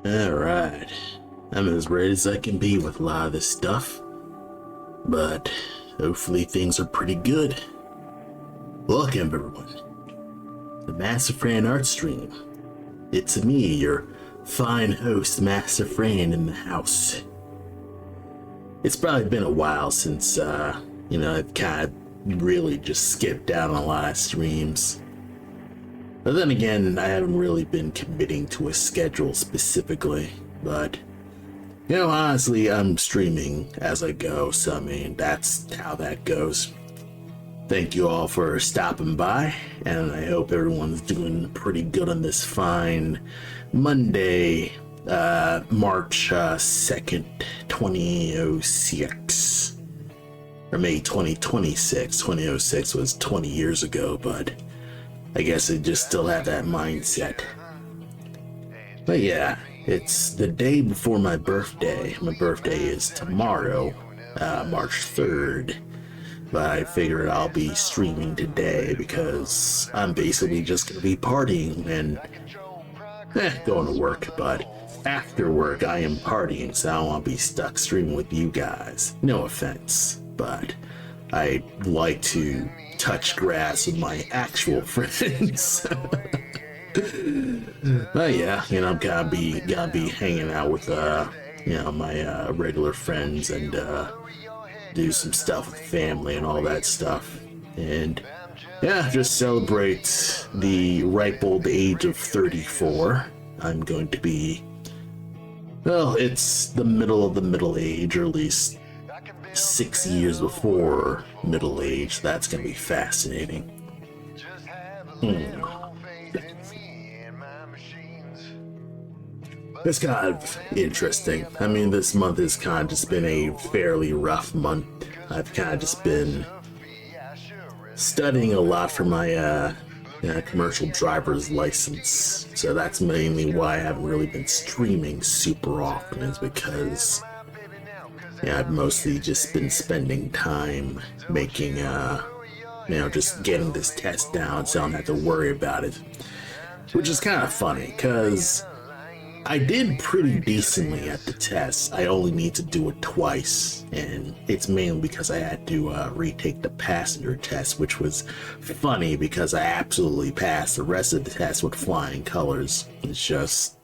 Alright, I'm as ready as I can be with a lot of this stuff, but hopefully things are pretty good. Welcome everyone, the Mastafran art stream. It's me, your fine host Mastafran in the house. It's probably been a while since, I've kind of really just skipped out on a lot of streams. But then again, I haven't really been committing to a schedule specifically, but, honestly, I'm streaming as I go, so I mean, that's how that goes. Thank you all for stopping by, and I hope everyone's doing pretty good on this fine Monday, March 2nd, 2006. Or May 2026. 2006 was 20 years ago, but I guess I just still have that mindset. But yeah, it's the day before my birthday. My birthday is tomorrow, March 3rd. But I figured I'll be streaming today because I'm basically just going to be partying and going to work. But after work, I am partying, so I don't want to be stuck streaming with you guys. No offense, but I like to touch grass with my actual friends. But yeah, I'm gonna be hanging out with my regular friends and do some stuff with family and all that stuff, and yeah, just celebrate the ripe old age of 34. I'm going to be, well, it's the middle of the middle age, or at least 6 years before middle age. That's gonna be fascinating. It's kind of interesting. I mean, this month has kind of just been a fairly rough month. I've kind of just been studying a lot for my commercial driver's license, so that's mainly why I haven't really been streaming super often, is because I've mostly just been spending time making, just getting this test down so I don't have to worry about it. Which is kind of funny, because I did pretty decently at the test. I only need to do it twice, and it's mainly because I had to retake the passenger test, which was funny because I absolutely passed the rest of the test with flying colors. It's just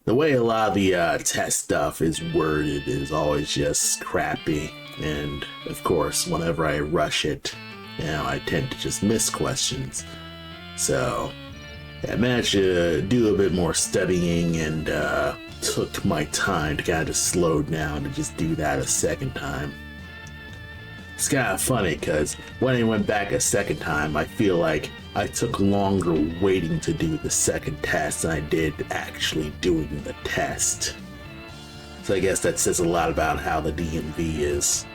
the way a lot of the test stuff is worded is always just crappy, and of course, whenever I rush it, I tend to just miss questions. So I managed to do a bit more studying and took my time to kind of slow down to just do that a second time. It's kind of funny because when I went back a second time, I feel like I took longer waiting to do the second test than I did actually doing the test. So I guess that says a lot about how the DMV is.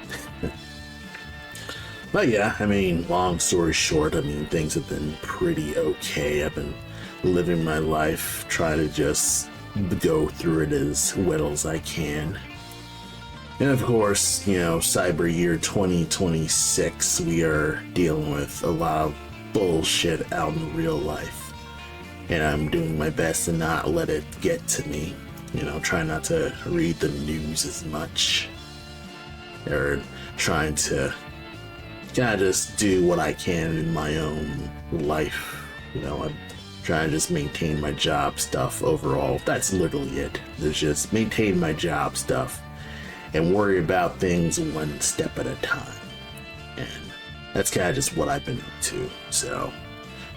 But yeah, I mean, long story short, I mean, things have been pretty okay. I've been living my life, trying to just go through it as well as I can. And of course, cyber year 2026, we are dealing with a lot of bullshit out in real life. And I'm doing my best to not let it get to me. Try not to read the news as much. Or trying to kind of just do what I can in my own life. I'm trying to just maintain my job stuff overall. That's literally it. It's just maintain my job stuff and worry about things one step at a time. And that's kind of just what I've been up to. So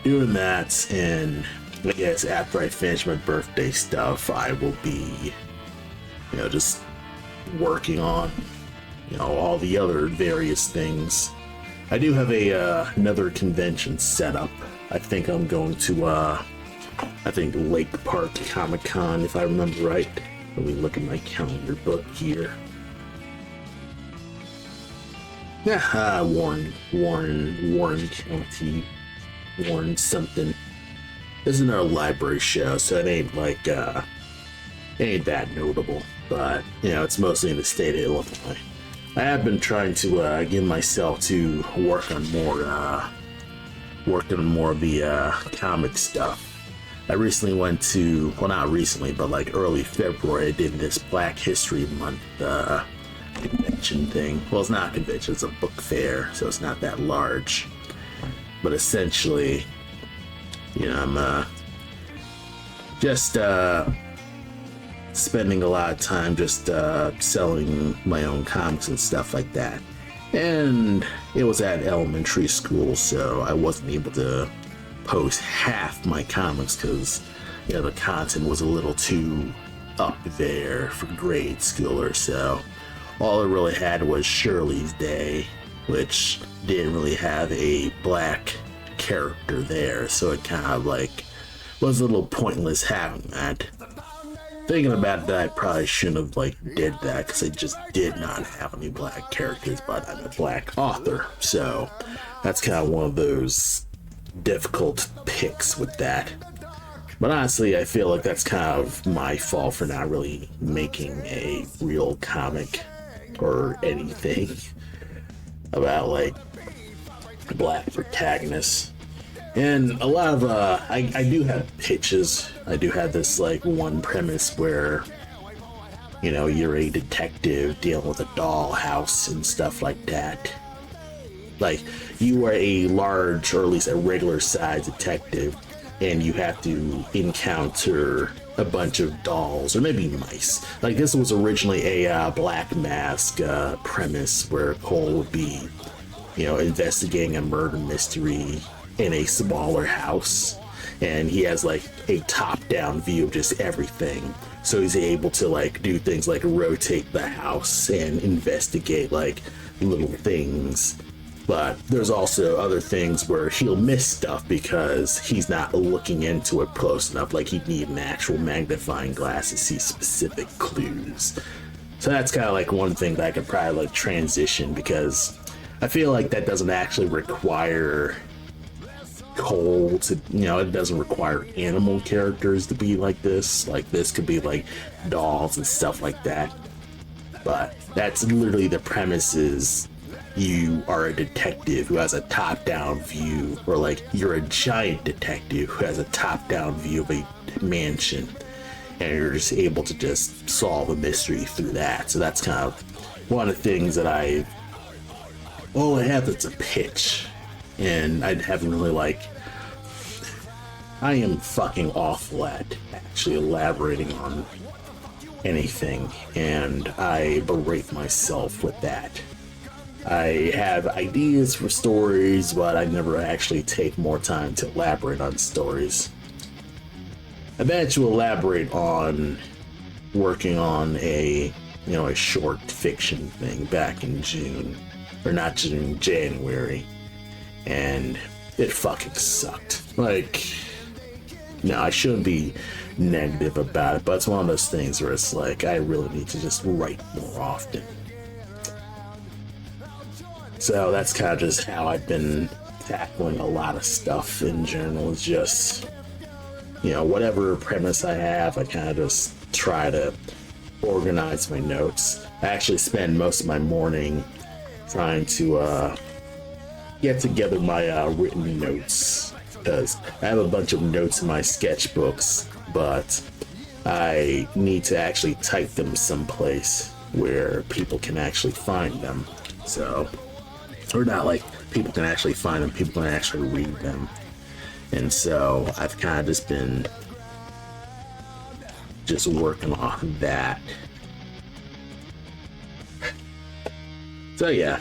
doing that, and I guess after I finish my birthday stuff, I will be, just working on, all the other various things. I do have another convention set up. I think I'm going to, Lake Park Comic Con, if I remember right. Let me look at my calendar book here. Yeah, Warren County, Warren something. This is another library show, so it ain't like, it ain't that notable. But, it's mostly in the state of Illinois. I have been trying to get myself to work on more of the comic stuff. I recently went to, well, not recently, but like early February, I did this Black History Month convention thing. Well, it's not a convention, it's a book fair, so it's not that large. But essentially, you know, I'm just spending a lot of time just selling my own comics and stuff like that. And it was at elementary school, so I wasn't able to post half my comics because, you know, the content was a little too up there for grade schoolers. So all it really had was Shirley's Day, which didn't really have a black character there, so it kind of like was a little pointless having that. Thinking about that, I probably shouldn't have like did that because I just did not have any black characters, but I'm a black author, so that's kind of one of those difficult picks with that. But honestly, I feel like that's kind of my fault for not really making a real comic or anything about like black protagonists. And a lot of I do have pitches. I do have this like one premise where, you know, you're a detective dealing with a dollhouse and stuff like that. Like, you are a large, or at least a regular sized detective, and you have to encounter a bunch of dolls, or maybe mice. Like, this was originally a Black Mask premise where Cole would be, you know, investigating a murder mystery in a smaller house, and he has like a top-down view of just everything. So he's able to like do things like rotate the house and investigate like little things. But there's also other things where he'll miss stuff because he's not looking into it close enough. Like, he'd need an actual magnifying glass to see specific clues. So that's kind of like one thing that I could probably like transition, because I feel like that doesn't actually require Cole to, you know, it doesn't require animal characters to be like this. Like, this could be like dolls and stuff like that. But that's literally the premise, is you are a detective who has a top-down view, or like you're a giant detective who has a top-down view of a mansion, and you're just able to just solve a mystery through that. So that's kind of one of the things that I have that's a pitch, and I haven't really like, I am fucking awful at actually elaborating on anything, and I berate myself with that. I have ideas for stories, but I never actually take more time to elaborate on stories. I managed to elaborate on working on a short fiction thing back in June, or not June, January, and it fucking sucked. Like, no, I shouldn't be negative about it, but it's one of those things where it's like, I really need to just write more often. So that's kind of just how I've been tackling a lot of stuff in general. It's just, you know, whatever premise I have, I kind of just try to organize my notes. I actually spend most of my morning trying to get together my written notes, because I have a bunch of notes in my sketchbooks, but I need to actually type them someplace where people can actually find them. So, or not like people can actually find them, people can actually read them. And so I've kind of just been just working off of that. So yeah,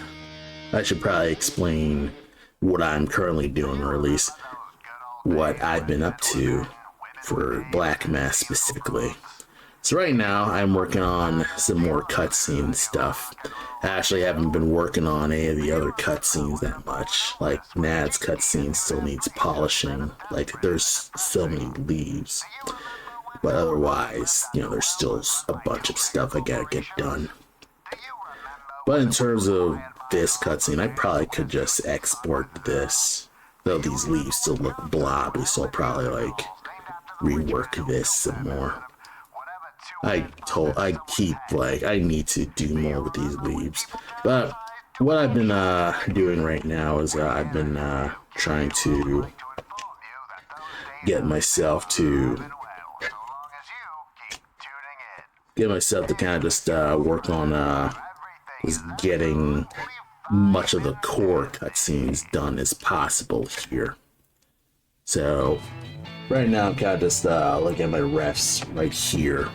I should probably explain what I'm currently doing, or at least what I've been up to for Black Mass specifically. So right now I'm working on some more cutscene stuff. I actually haven't been working on any of the other cutscenes that much. Like, Nad's cutscene still needs polishing. Like, there's so many leaves. But otherwise, you know, there's still a bunch of stuff I gotta get done. But in terms of this cutscene, I probably could just export this. Though these leaves still look blobby, so I'll probably like rework this some more. I keep like, I need to do more with these leaves. But what I've been doing right now is I've been trying to get myself to kind of just work on just getting much of the core cutscenes done as possible here. So right now I'm kind of just looking at my refs right here,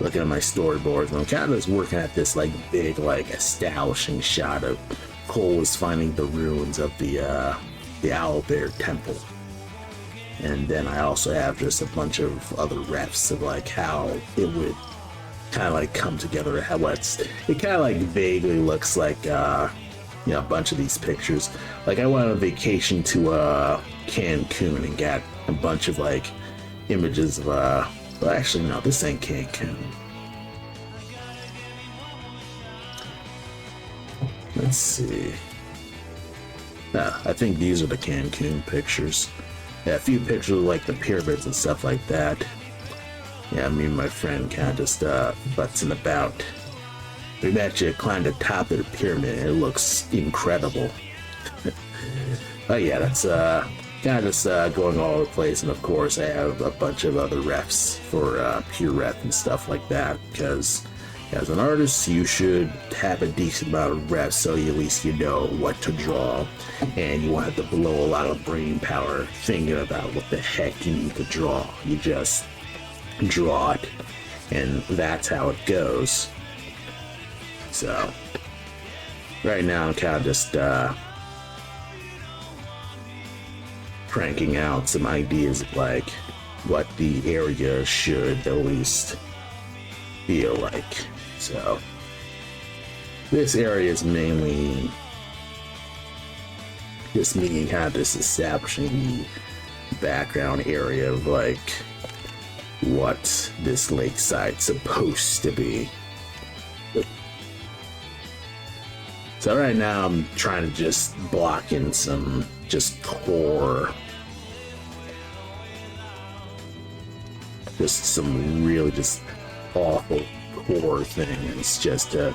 looking at my storyboards, and I'm kind of just working at this like big like establishing shot of Cole is finding the ruins of the Owlbear Temple. And then I also have just a bunch of other refs of like how it would kind of like come together. How it kind of like vaguely looks like you know, a bunch of these pictures. Like I went on a vacation to Cancun and got a bunch of like images of well, actually no, this ain't Cancun. Let's see. I think these are the Cancun pictures. Yeah, a few pictures of like the pyramids and stuff like that. Yeah, me and my friend kind of just futzing about. We actually climbed the top of the pyramid and it looks incredible. Oh yeah, that's kind of just going all over the place. And of course I have a bunch of other refs for pure ref and stuff like that, because as an artist you should have a decent amount of refs so at least you know what to draw, and you won't have to blow a lot of brain power thinking about what the heck you need to draw. You just draw it and that's how it goes. So right now I'm kind of just cranking out some ideas of like what the area should at least feel like. So this area is mainly just me kind of just establishing the background area of like what this lakeside's supposed to be. So right now I'm trying to just block in some just core, just some really just awful core things just to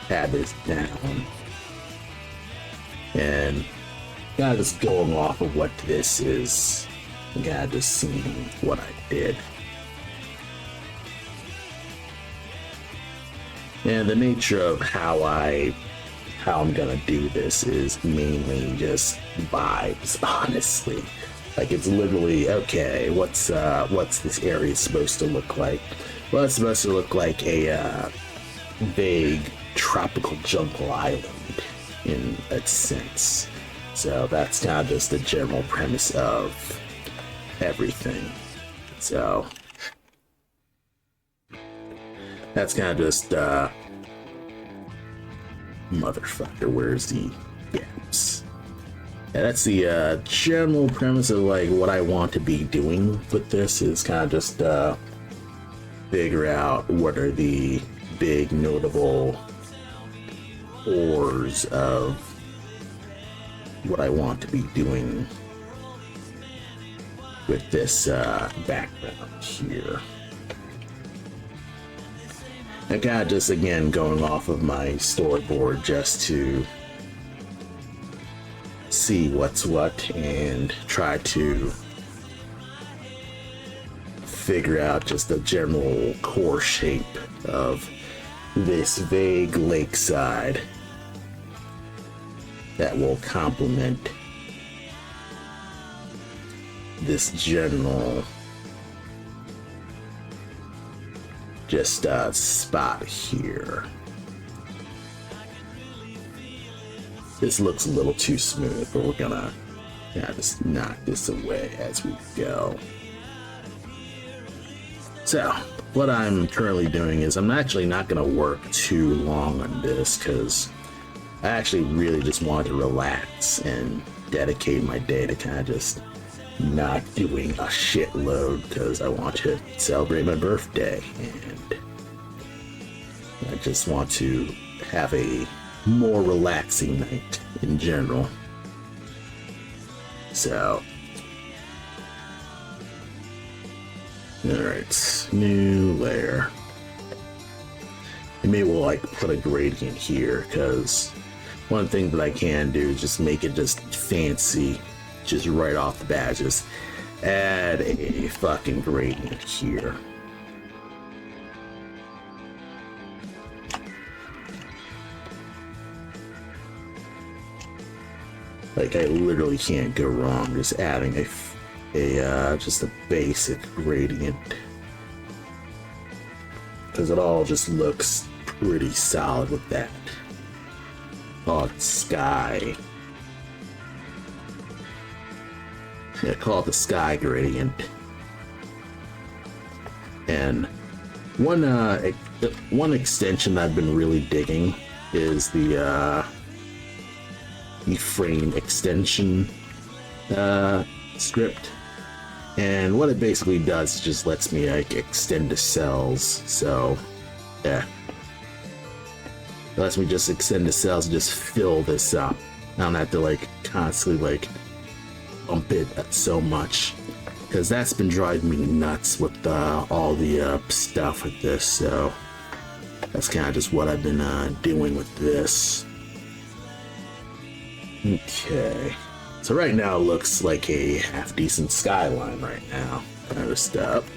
have this down. And kind of just going off of what this is, kind of just seeing what I did. And the nature of how I'm gonna do this is mainly just vibes, honestly. Like it's literally, okay, what's this area supposed to look like? Well, it's supposed to look like a vague tropical jungle island in a sense. So that's kind of just the general premise of everything. So that's kind of just motherfucker, where's the gaps? Yeah, that's the general premise of like what I want to be doing with this, is kind of just figure out what are the big notable ores of what I want to be doing with this background here. And kind of just again going off of my storyboard just to see what's what and try to figure out just the general core shape of this vague lakeside that will complement this general just spot here. This looks a little too smooth, but we're gonna just knock this away as we go. So what I'm currently doing is I'm actually not gonna work too long on this, because I actually really just want to relax and dedicate my day to kind of just not doing a shitload, because I want to celebrate my birthday and I just want to have a more relaxing night in general. So alright, new layer. And maybe we'll like put a gradient here, because one thing that I can do is just make it just fancy, just right off the bat, just add a fucking gradient here. Like, I literally can't go wrong just adding just a basic gradient, because it all just looks pretty solid with that. Call it sky. Yeah, call it the sky gradient. And one extension I've been really digging is the frame extension script. And what it basically does is just lets me like extend the cells. So yeah, it lets me just extend the cells and just fill this up. I don't have to like constantly like bump it so much, because that's been driving me nuts with all the stuff with this. So that's kind of just what I've been doing with this. Okay, so right now it looks like a half decent skyline right now, kind of stuff.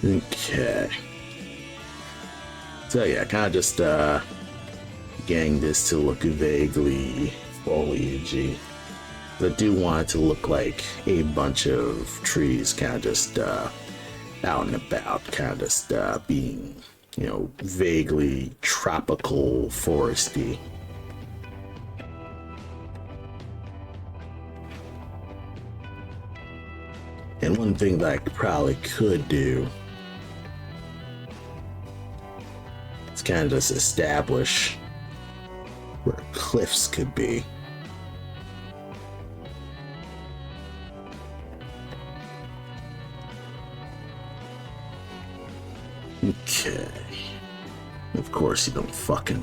Okay, so yeah, kind of just getting this to look vaguely foliagey. I do want it to look like a bunch of trees kind of just out and about, kind of just being, you know, vaguely tropical foresty. And one thing that I probably could do is kind of just establish where cliffs could be. Okay. Of course you don't fucking...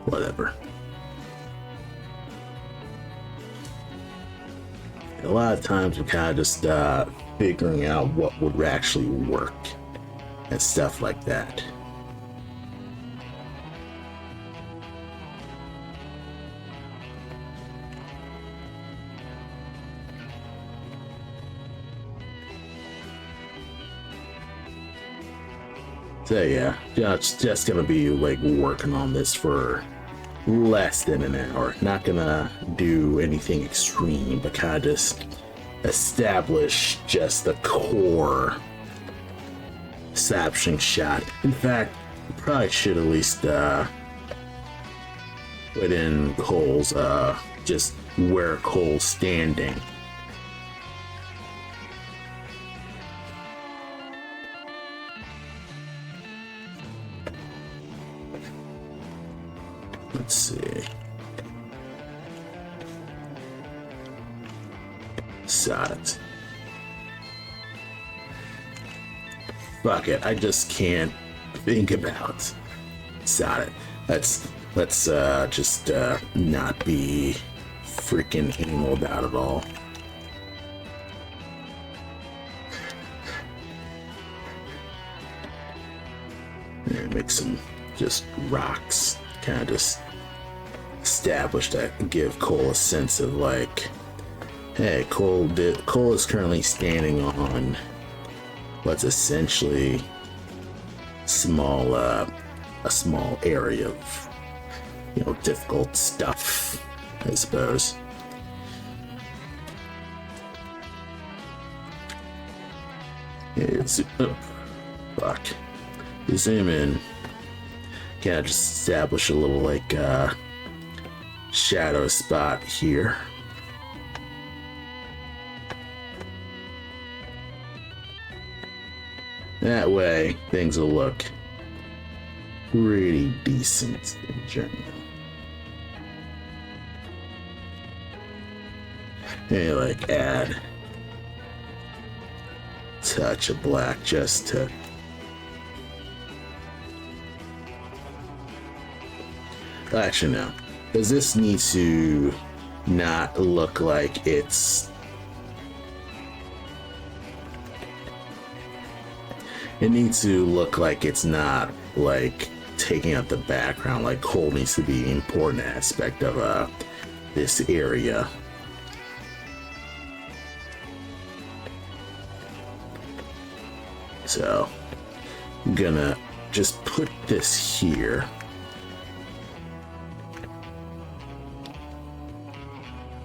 Whatever. A lot of times we're kind of just figuring out what would actually work and stuff like that. So yeah, just gonna be like working on this for less than an hour. Not gonna do anything extreme, but kind of just establish just the core establishing shot. In fact, probably should at least put in Cole's just where Cole's standing. Let's see. Sonnet. Fuck it, I just can't think about Sonnet. Let's just not be freaking anal about it all. And make some just rocks, kind of just establish that, give Cole a sense of like, hey, Cole is currently standing on what's essentially a small area of, you know, difficult stuff, I suppose. It's fuck. Zoom in. Kind of just establish a little like shadow spot here. That way things will look pretty decent in general. Maybe like add touch of black just to actually no, because this needs to not look like it's It needs to look like it's not like taking out the background. Like coal needs to be an important aspect of this area. So I'm gonna just put this here.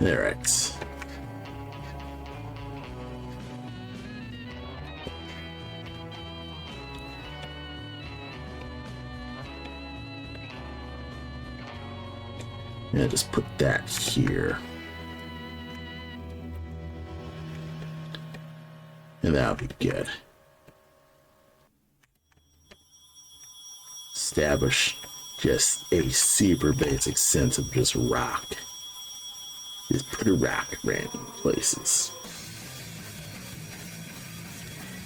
Alright. Yeah, just put that here. And that'll be good. Establish just a super basic sense of just rock. Just put a rock at random places.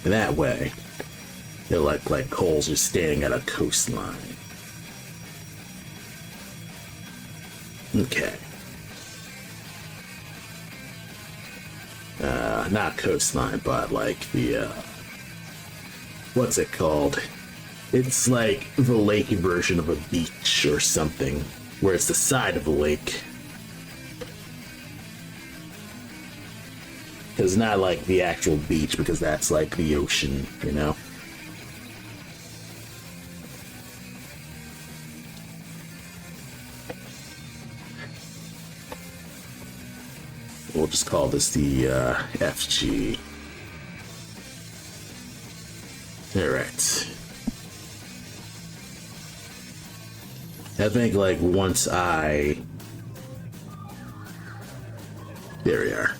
And that way, they look like coals just standing at a coastline. Okay. Not coastline, but like the, what's it called? It's like the lake version of a beach or something, where it's the side of a lake. It's not like the actual beach, because that's like the ocean, you know? We'll just call this the FG. Alright. I think like once I... There we are.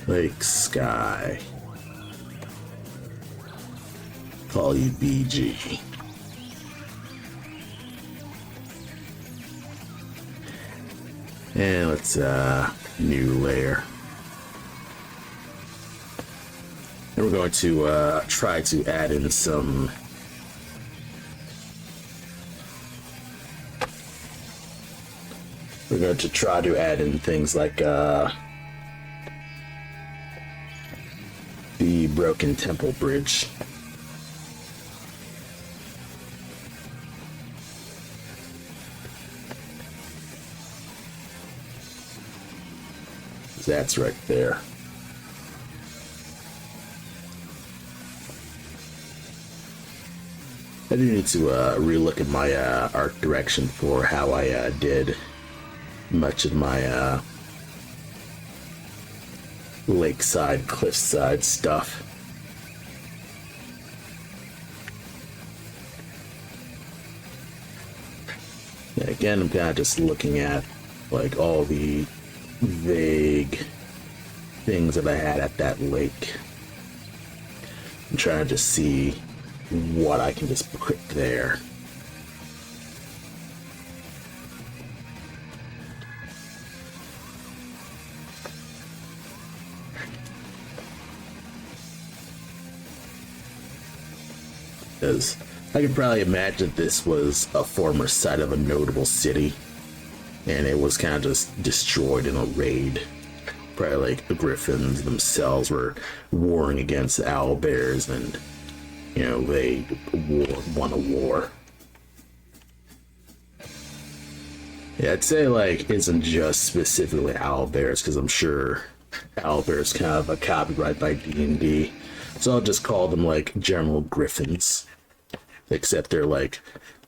Lake Sky. Call you BG. And let's new layer. And we're going to try to add in some things like the broken temple bridge. That's right there. I do need to relook at my art direction for how I did much of my lakeside, cliffside stuff. Yeah, again, I'm kind of just looking at like all the vague things that I had at that lake. I'm trying to just see what I can just put there. Because I could probably imagine this was a former site of a notable city, and it was kind of just destroyed in a raid. Probably like the Griffins themselves were warring against owl bears, and you know, they won a war. Yeah, I'd say like it isn't just specifically owl bears, because I'm sure owl bears kind of a copyright by D&D. So I'll just call them like general griffins, except they're like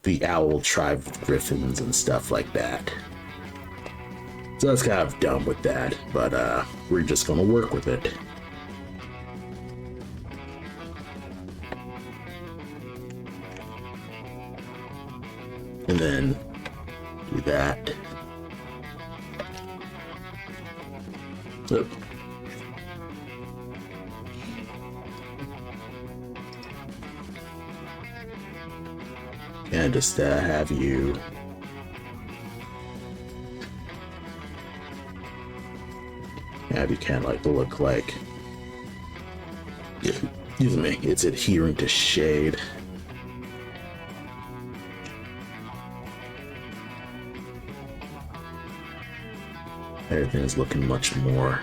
the owl tribe of griffins and stuff like that. So that's kind of dumb with that, but we're just gonna work with it. And then do that. Oop. And just have you kind of like look like, excuse me, it's adhering to shade. Everything's looking much more,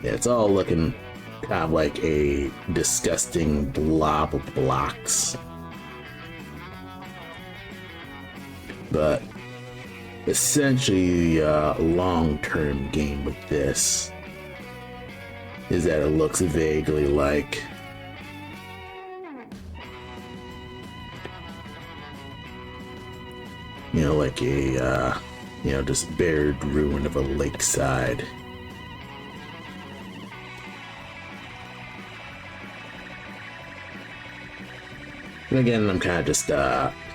yeah, it's all looking kind of like a disgusting blob of blocks. But essentially, long-term game with this is that it looks vaguely like like a just buried ruin of a lakeside. And again, I'm kind of just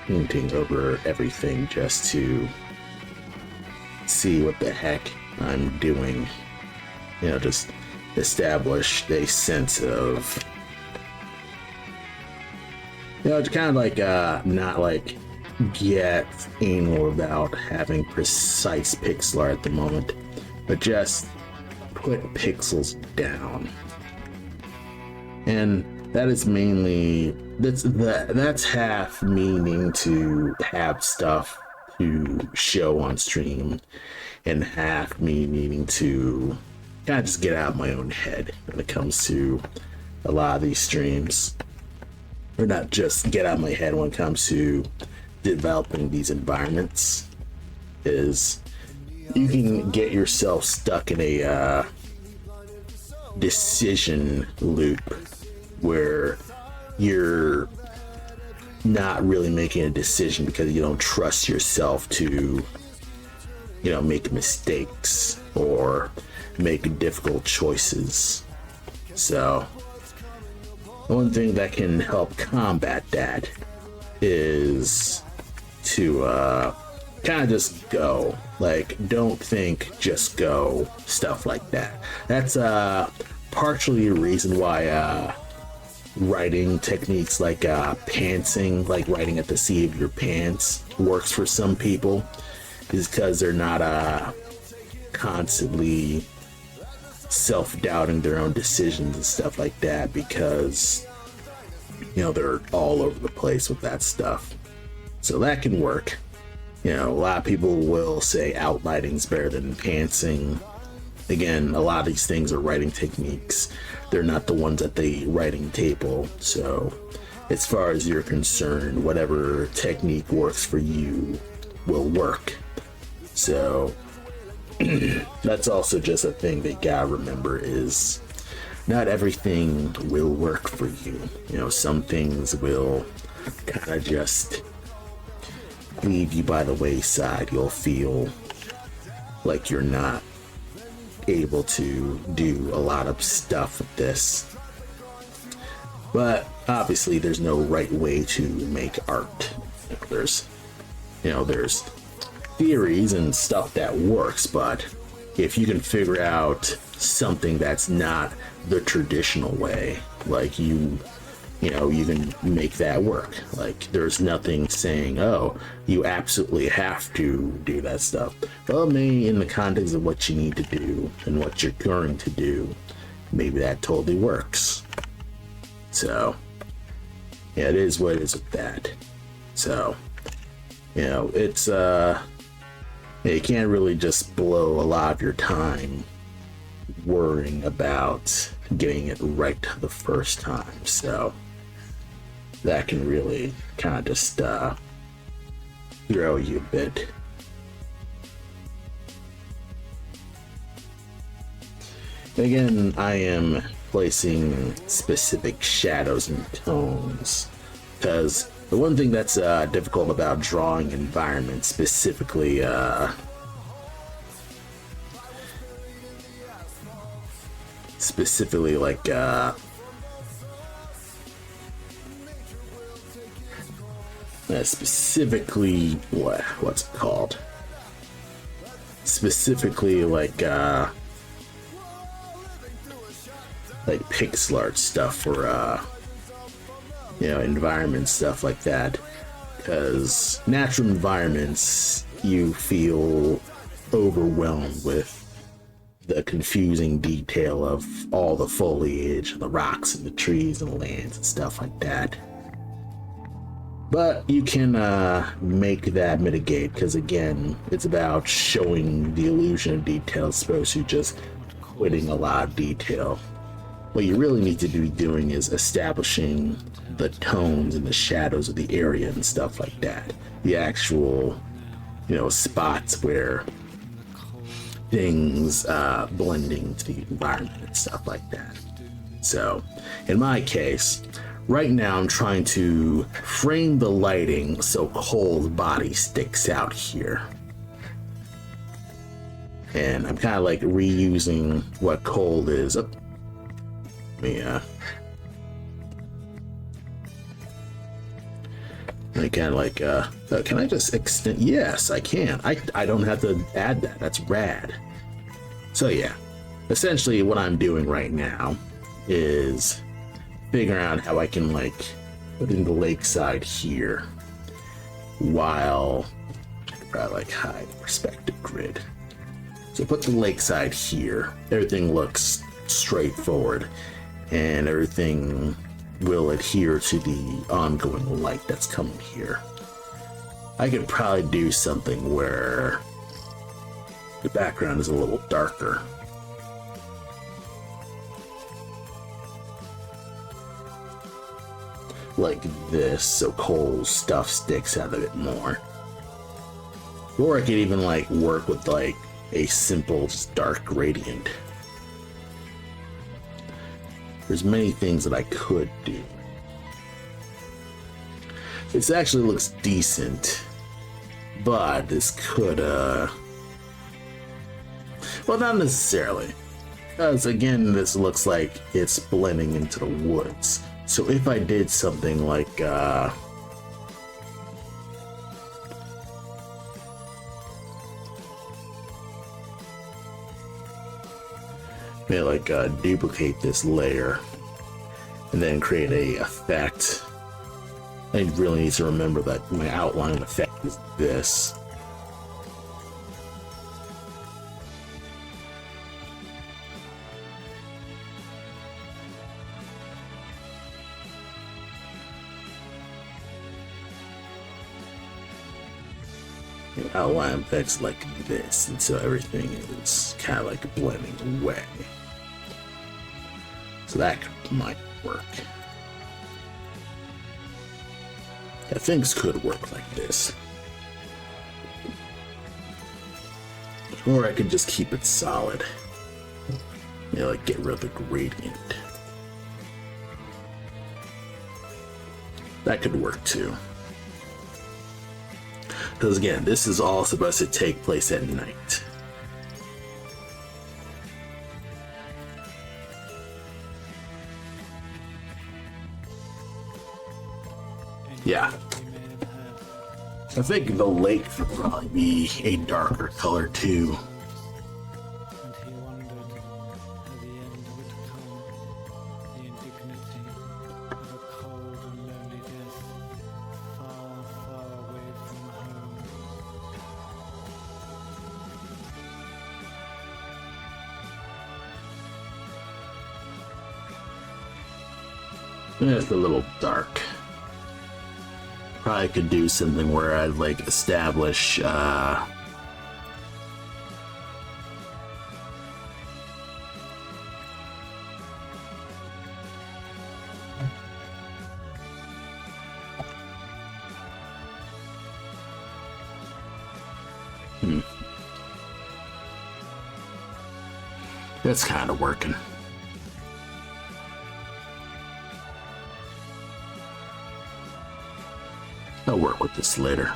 painting over everything just to see what the heck I'm doing. Just establish a sense of, it's kind of like not like get anal about having precise pixel art at the moment, but just put pixels down. And that is mainly that's half meaning to have stuff to show on stream, and half me needing to kind of just get out of my own head when it comes to a lot of these streams. Or not just get out of my head when it comes to developing these environments, is you can get yourself stuck in a decision loop where you're not really making a decision because you don't trust yourself to make mistakes or make difficult choices. So one thing that can help combat that is to kind of just go. Like, don't think, just go. Stuff like that. That's partially the reason why writing techniques like pantsing, like writing at the seat of your pants, works for some people, is because they're not constantly self-doubting their own decisions and stuff like that, because they're all over the place with that stuff. So that can work. A lot of people will say outlining better than pantsing. Again, a lot of these things are writing techniques. They're not the ones at the writing table. So as far as you're concerned, whatever technique works for you will work. So that's also just a thing that you gotta remember, is not everything will work for you. Some things will kind of just leave you by the wayside. You'll feel like you're not able to do a lot of stuff with this. But obviously there's no right way to make art. There's theories and stuff that works, but if you can figure out something that's not the traditional way, like you can make that work. Like, there's nothing saying, oh, you absolutely have to do that stuff. Well, maybe in the context of what you need to do and what you're going to do, maybe that totally works. So yeah, it is what it is with that. So it's you can't really just blow a lot of your time worrying about getting it right the first time. So that can really kind of just throw you a bit. Again, I am placing specific shadows and tones, because the one thing that's difficult about drawing environments, specifically like specifically what's it called? Specifically like pixel art stuff, or environment stuff like that, because natural environments, you feel overwhelmed with the confusing detail of all the foliage, the rocks and the trees and the lands and stuff like that. But you can make that mitigate, because again, it's about showing the illusion of detail as opposed to just quitting a lot of detail. what you really need to be doing is establishing the tones and the shadows of the area and stuff like that. The actual, spots where things blending to the environment and stuff like that. So, in my case, right now I'm trying to frame the lighting so Cole's body sticks out here. And I'm kind of like reusing what Cole is. Oh, I kind of like, can I just extend? Yes, I can. I don't have to add that. That's rad. So yeah, essentially what I'm doing right now is figuring out how I can like put in the lakeside here while I like hide perspective grid. So put the lakeside here. Everything looks straightforward and everything will adhere to the ongoing light that's coming here. I could probably do something where the background is a little darker. Like this, so Cole's stuff sticks out a bit more. Or I could even like work with like a simple just dark gradient. There's many things that I could do. This actually looks decent, but this could, well, not necessarily. Because again, this looks like it's blending into the woods. So if I did something like, maybe like duplicate this layer and then create a effect. I really need to remember that my outline effect is this. Outline effects like this, and so everything is kind of like blending away. So that might work. Yeah, things could work like this. Or I could just keep it solid. Like get rid of the gradient. That could work too. Because again, this is all supposed to take place at night. Yeah. I think the lake would probably be a darker color too. It's a little dark. Probably could do something where I'd like establish That's kind of working. I'll work with this later.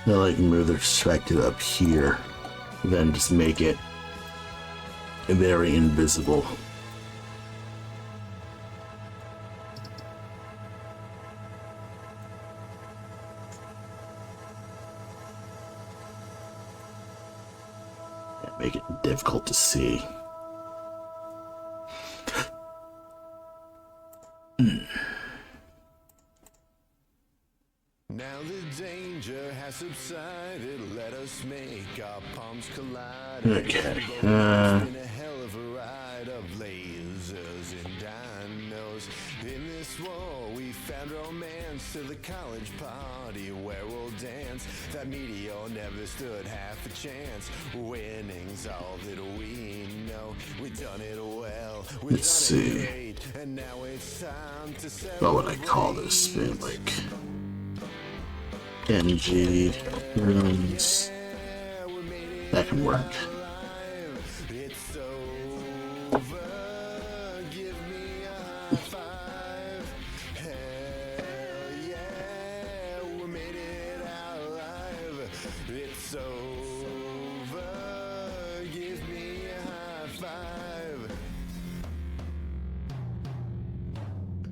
I'll like move the perspective up here, then just make it very invisible. Make it difficult to see. Now the danger has subsided. Let us make our palms collide. Okay. It's been a hell of a ride of lasers and dinos. In this war, we found romance to the college party where we'll dance. That meteor never never stood half a chance. Winning's all that we know. We've done it well. We've Let's done see. it great. And now it's time to celebrate. What would I call this bit? Like NG runes. That can work. It's over. Give me a five. Hell yeah, we made it out alive. It's over. Give me a high five.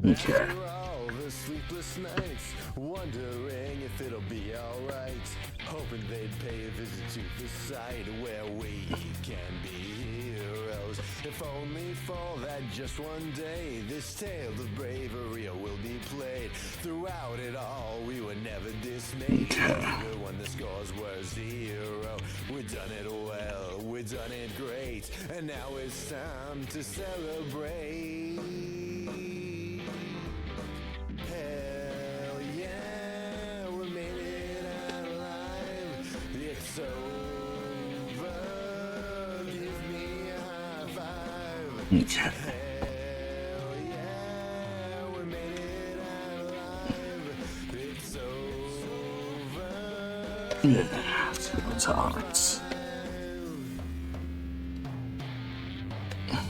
Okay. After all the sleepless nights, wondering if it'll be alright. Hoping they'd pay a visit to the site where we can be heroes. If only for that just one day, this tale of bravery will be played. Throughout it all, we were never dismayed. Even when the scores were zero, we've done it well, we've done it great. And now it's time to celebrate. Hell yeah, we made it out alive. It's over. Give me a high five. Okay. Hell yeah, we made it out alive. It's over. Yeah. No tolerance.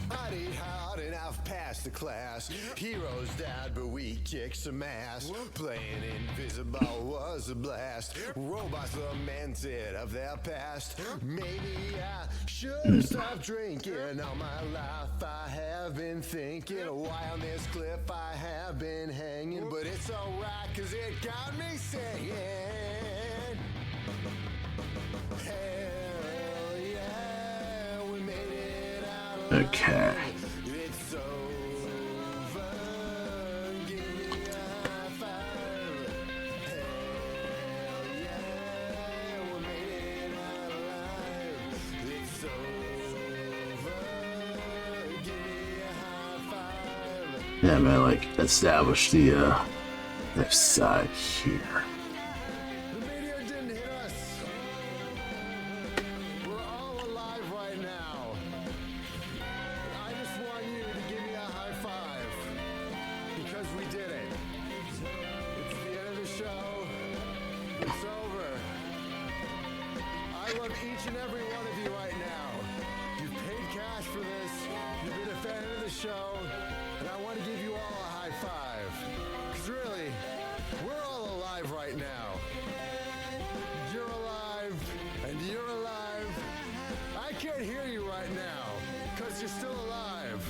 Party hard and I've passed the class. Heroes died, but we kicked some ass. Playing invisible was a blast. Robots lamented of their past. Maybe I should stop drinking. All my life I have been thinking why on this cliff I have been hanging. But it's alright, cause it got me singing. Hell yeah, we made it out alive. Okay. It's over. Give me a high five. Hell yeah, we made it out alive. It's over. Give me a high five. Yeah, I'm gonna like establish the left side here. The meteor didn't hit us. We're all alive right now. I just want you to give me a high five because we did it. It's the end of the show. It's over. I love each and every one of you right now. You've paid cash for this. You've been a fan of the show. And I want to give you all a high five. Because really, we're all alive right now. You're alive, and you're alive. I can't hear you right now, because you're still alive.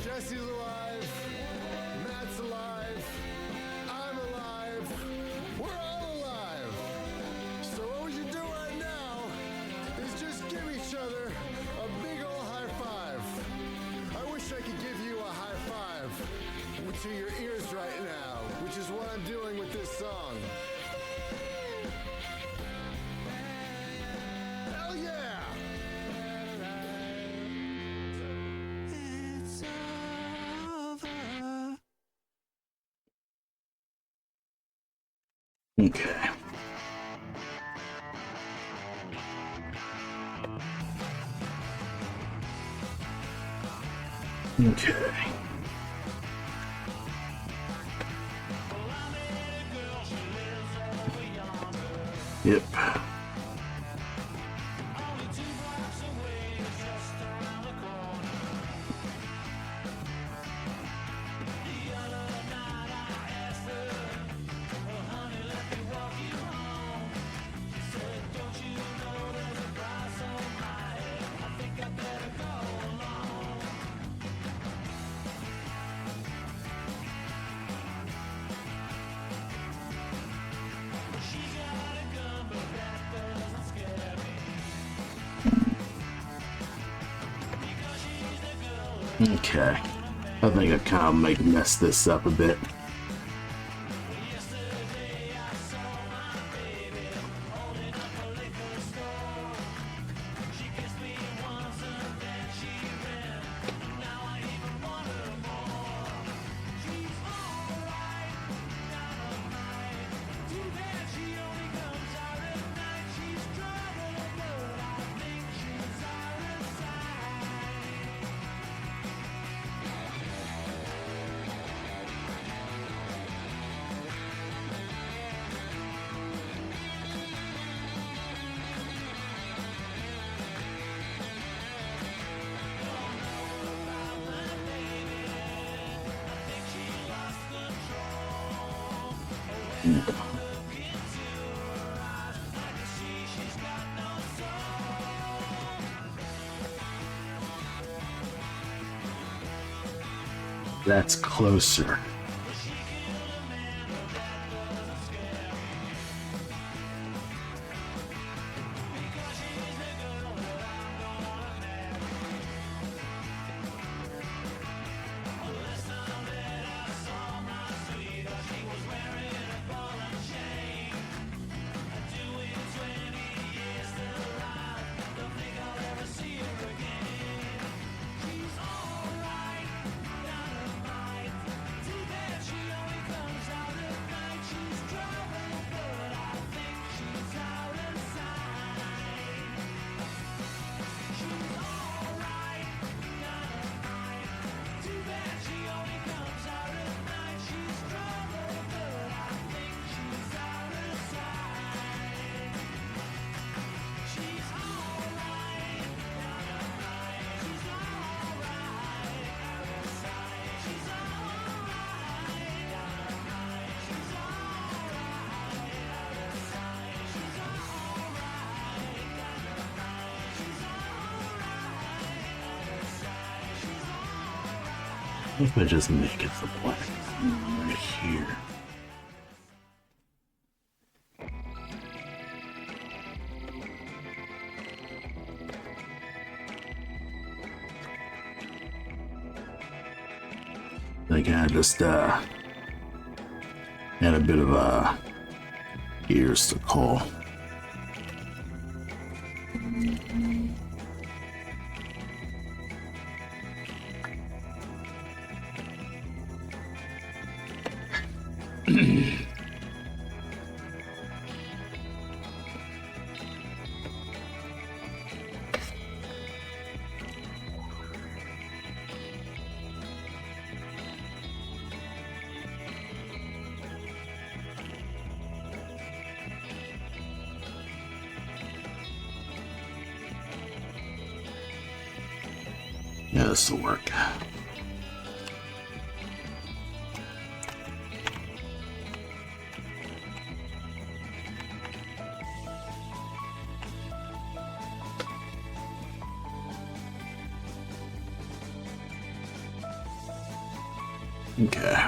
Jesse's alive. Matt's alive. I'm alive. We're all alive. So what we should do right now is just give each other a big ol' high five. I wish I could give you a high five to your ears right now, which is what I'm doing with this song. Hell yeah! It's over. Okay. Okay. Yep. Okay. I think I kind of might mess this up a bit. That's closer. If I just make it the black right here. I gotta just add a bit of ears to call. Yeah, this will work. Okay.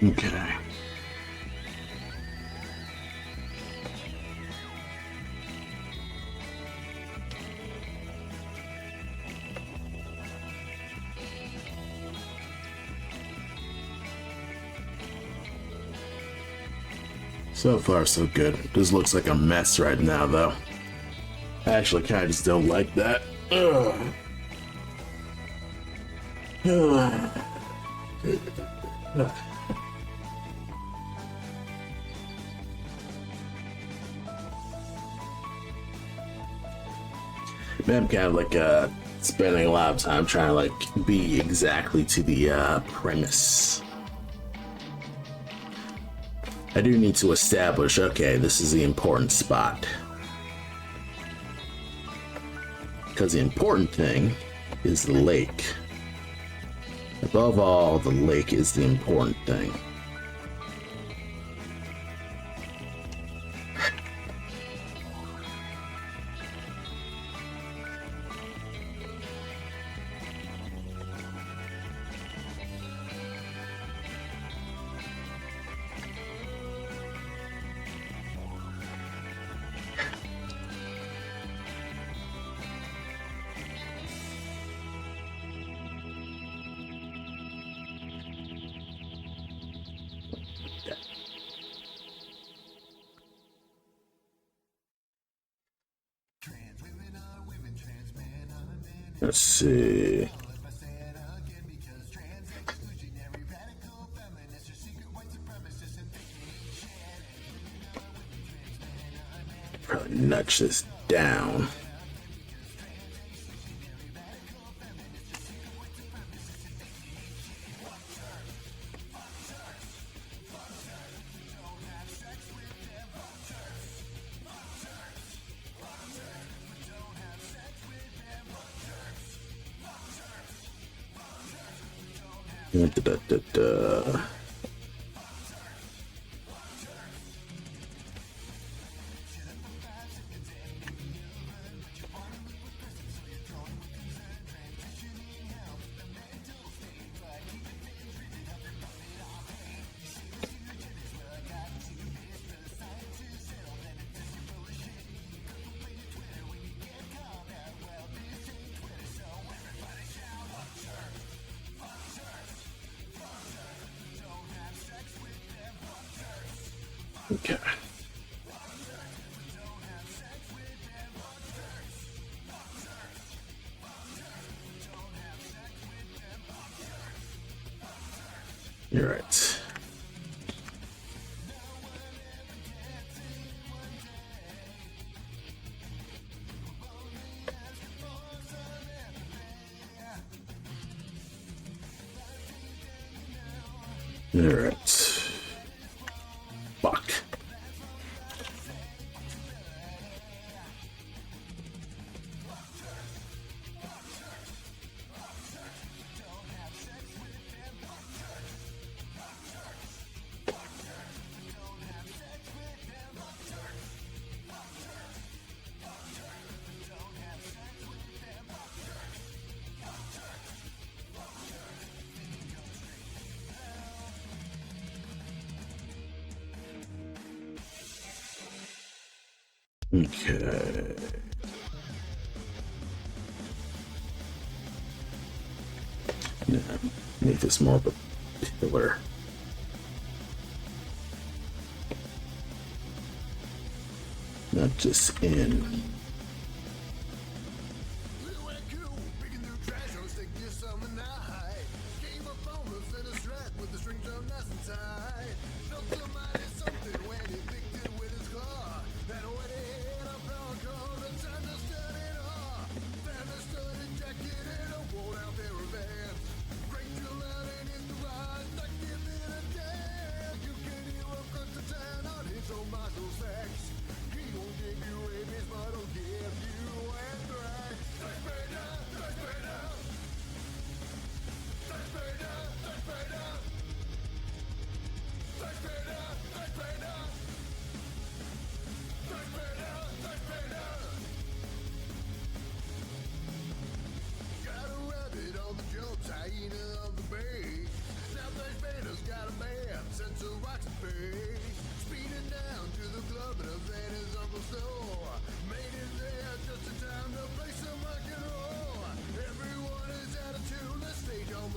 Okay. So far, so good. This looks like a mess right now, though. I actually kind of just don't like that. Ugh. Man, I'm kind of like spending a lot of time trying to like be exactly to the premise. I do need to establish, okay, this is the important spot. Because the important thing is the lake. Above all, the lake is the important thing. Let's see. Probably nudge this down. Da-da-da-da. Okay. You're right. All right. Fuck. Okay. Now, make this more of a pillar. Not just in.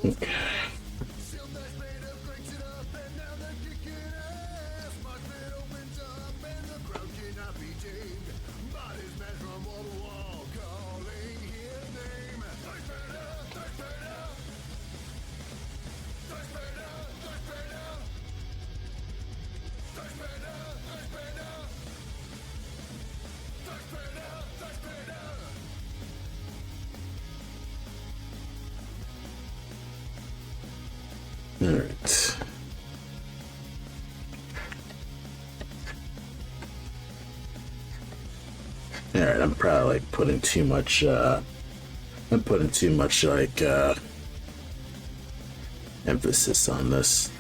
Okay. All right. All right, I'm probably like putting too much. I'm putting too much like emphasis on this.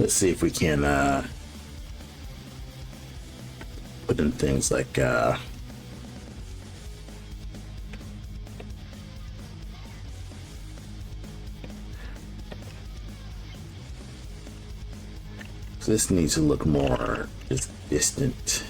Let's see if we can put in things like this needs to look more just distant.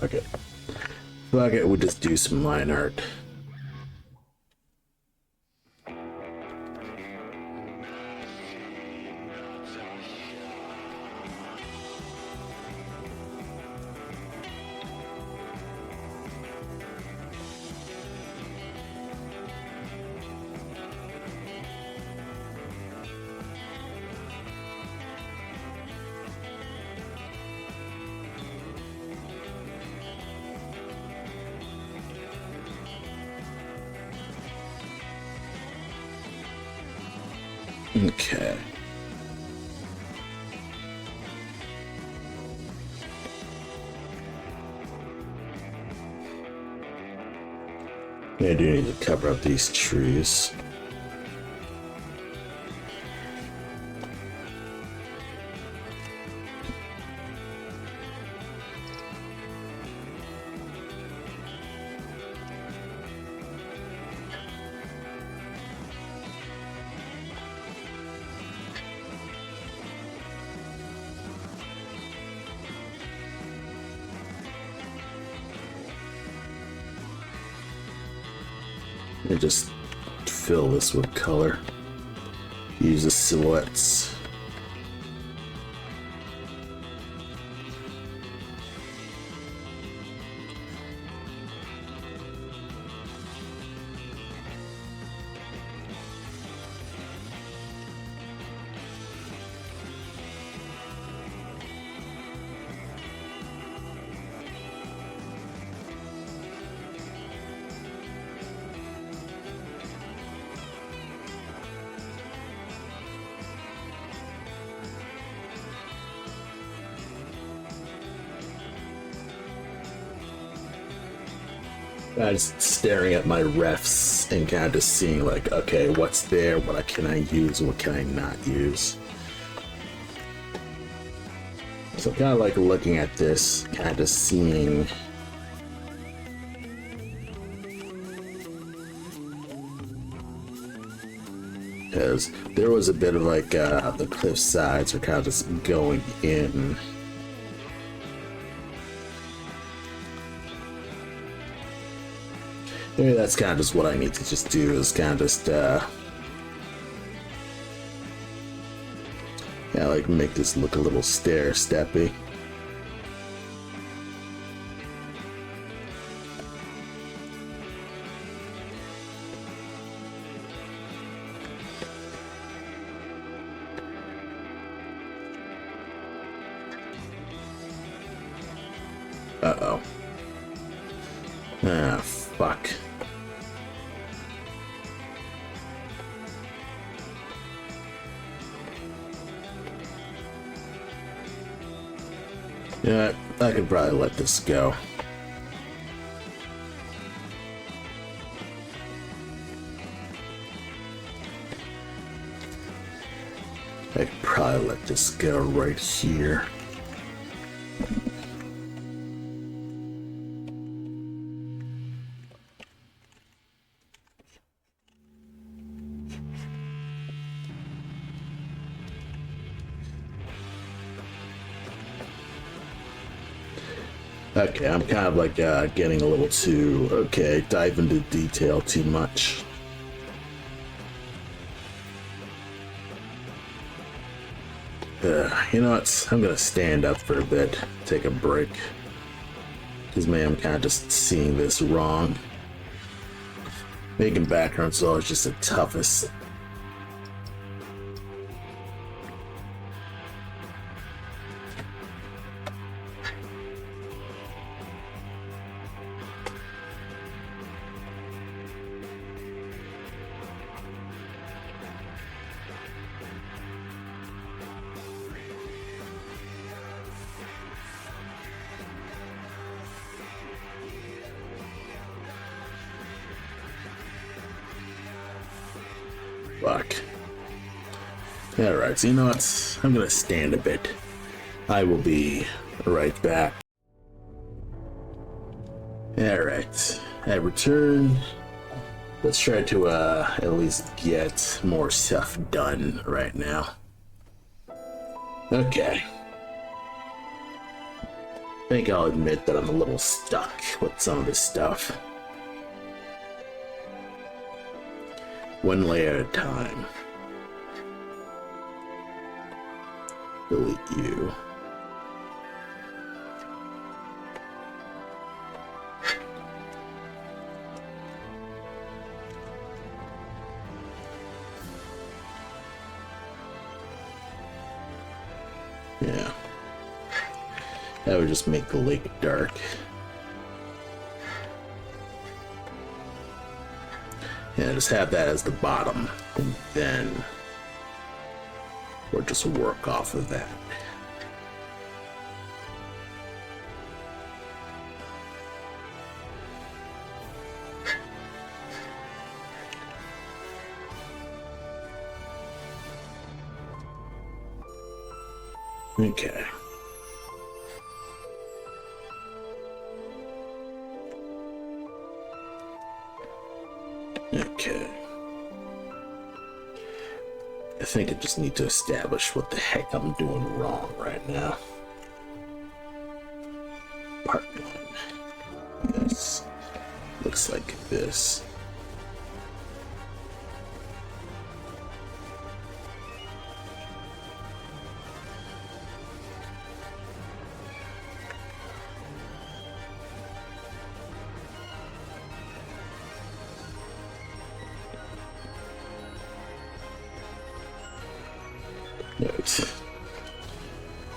Fuck it. Fuck it, we'll just do some line art. Okay. I do need to cover up these trees. And just fill this with color. Use the silhouettes. Just staring at my refs and kind of just seeing like, okay, what's there, what can I use, what can I not use. So I'm kind of like looking at this, kind of seeing because there was a bit of like the cliff sides are kind of just going in. Maybe that's kind of just what I need to just do, is kind of just, yeah, like make this look a little stair-steppy. Uh-oh. Ah, fuck. Yeah, I could probably let this go. I could probably let this go right here. Okay, I'm kind of like getting a little too, okay, dive into detail too much. You know what, I'm gonna stand up for a bit, take a break. Because man, I'm kind of just seeing this wrong. Making backgrounds is always just the toughest. Fuck. Alright, so you know what? I'm gonna stand a bit. I will be right back. Alright, I returned. Let's try to at least get more stuff done right now. Okay. think I'll admit that I'm a little stuck with some of this stuff. One layer at a time. Delete you. Yeah. That would just make the lake dark. Yeah, just have that as the bottom, and then we'll just work off of that. Okay. Okay. I think I just need to establish what the heck I'm doing wrong right now. Part 1. This looks like this. Right.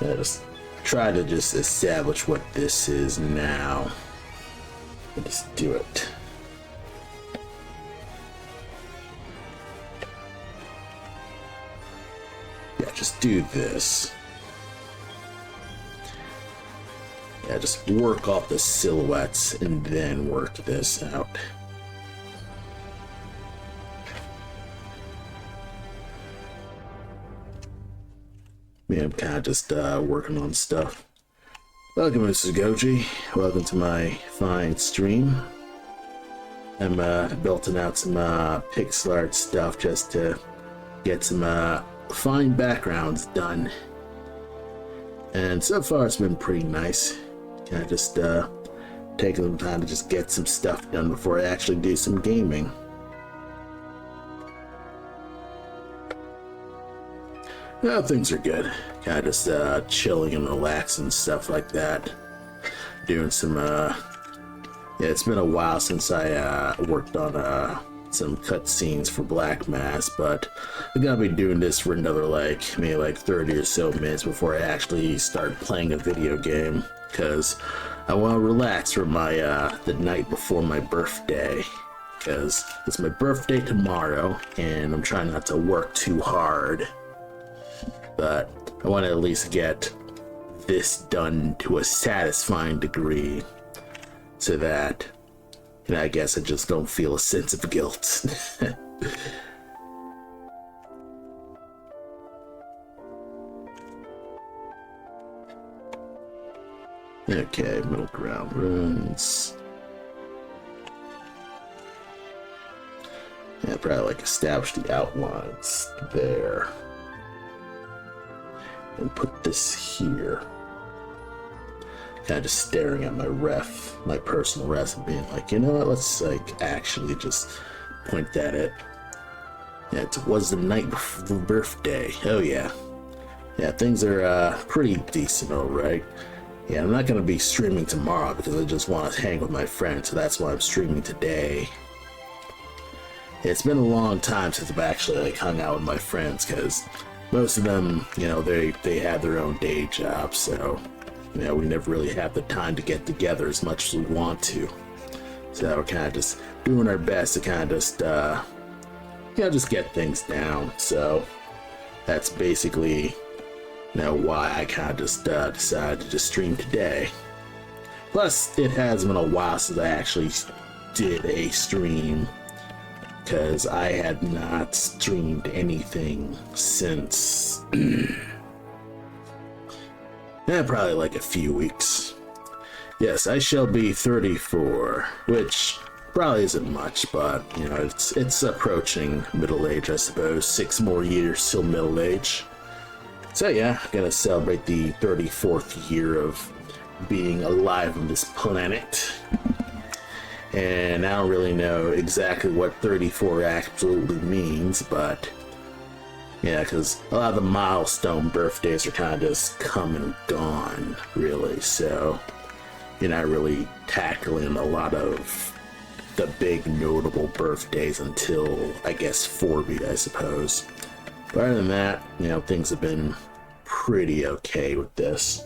I just try to just establish what this is now. And just do it. Yeah, just do this. Yeah, just work off the silhouettes and then work this out. Yeah, I'm kind of just working on stuff. Welcome, Mrs. Goji. Welcome to my fine stream. I'm belting out some pixel art stuff just to get some fine backgrounds done. And so far it's been pretty nice. Kind of just taking some time to just get some stuff done before I actually do some gaming. Yeah, things are good. Kind of just chilling and relaxing, stuff like that. Doing some, yeah, it's been a while since I worked on some cutscenes for Black Mass, but I'm gonna be doing this for another maybe 30 or so minutes before I actually start playing a video game, because I want to relax for my the night before my birthday, because it's my birthday tomorrow and I'm trying not to work too hard. But I want to at least get this done to a satisfying degree so that, you know, I guess I just don't feel a sense of guilt. Okay, middle ground runs. Yeah, probably establish the outlines there. And put this here. Kind of just staring at my personal ref, and being like, you know what, let's actually just point that at. Yeah, it was the night before the birthday. Oh yeah. Yeah, things are pretty decent, alright. Yeah, I'm not gonna be streaming tomorrow because I just want to hang with my friends, so that's why I'm streaming today. It's been a long time since I've actually hung out with my friends, because most of them, you know, they have their own day jobs, so, you know, we never really have the time to get together as much as we want to. So we're kind of just doing our best to kind of just, just get things down. So that's basically, you know, why I kind of just decided to just stream today. Plus, it has been a while since I actually did a stream, because I had not streamed anything since probably a few weeks. Yes, I shall be 34, which probably isn't much, but you know, it's approaching middle age, I suppose. 6 more years till middle age. So yeah, I'm gonna celebrate the 34th year of being alive on this planet. And I don't really know exactly what 34 absolutely means, but yeah, because a lot of the milestone birthdays are kind of just come and gone, really. So you're not really tackling a lot of the big notable birthdays until, I guess, 40, I suppose. But other than that, you know, things have been pretty okay with this.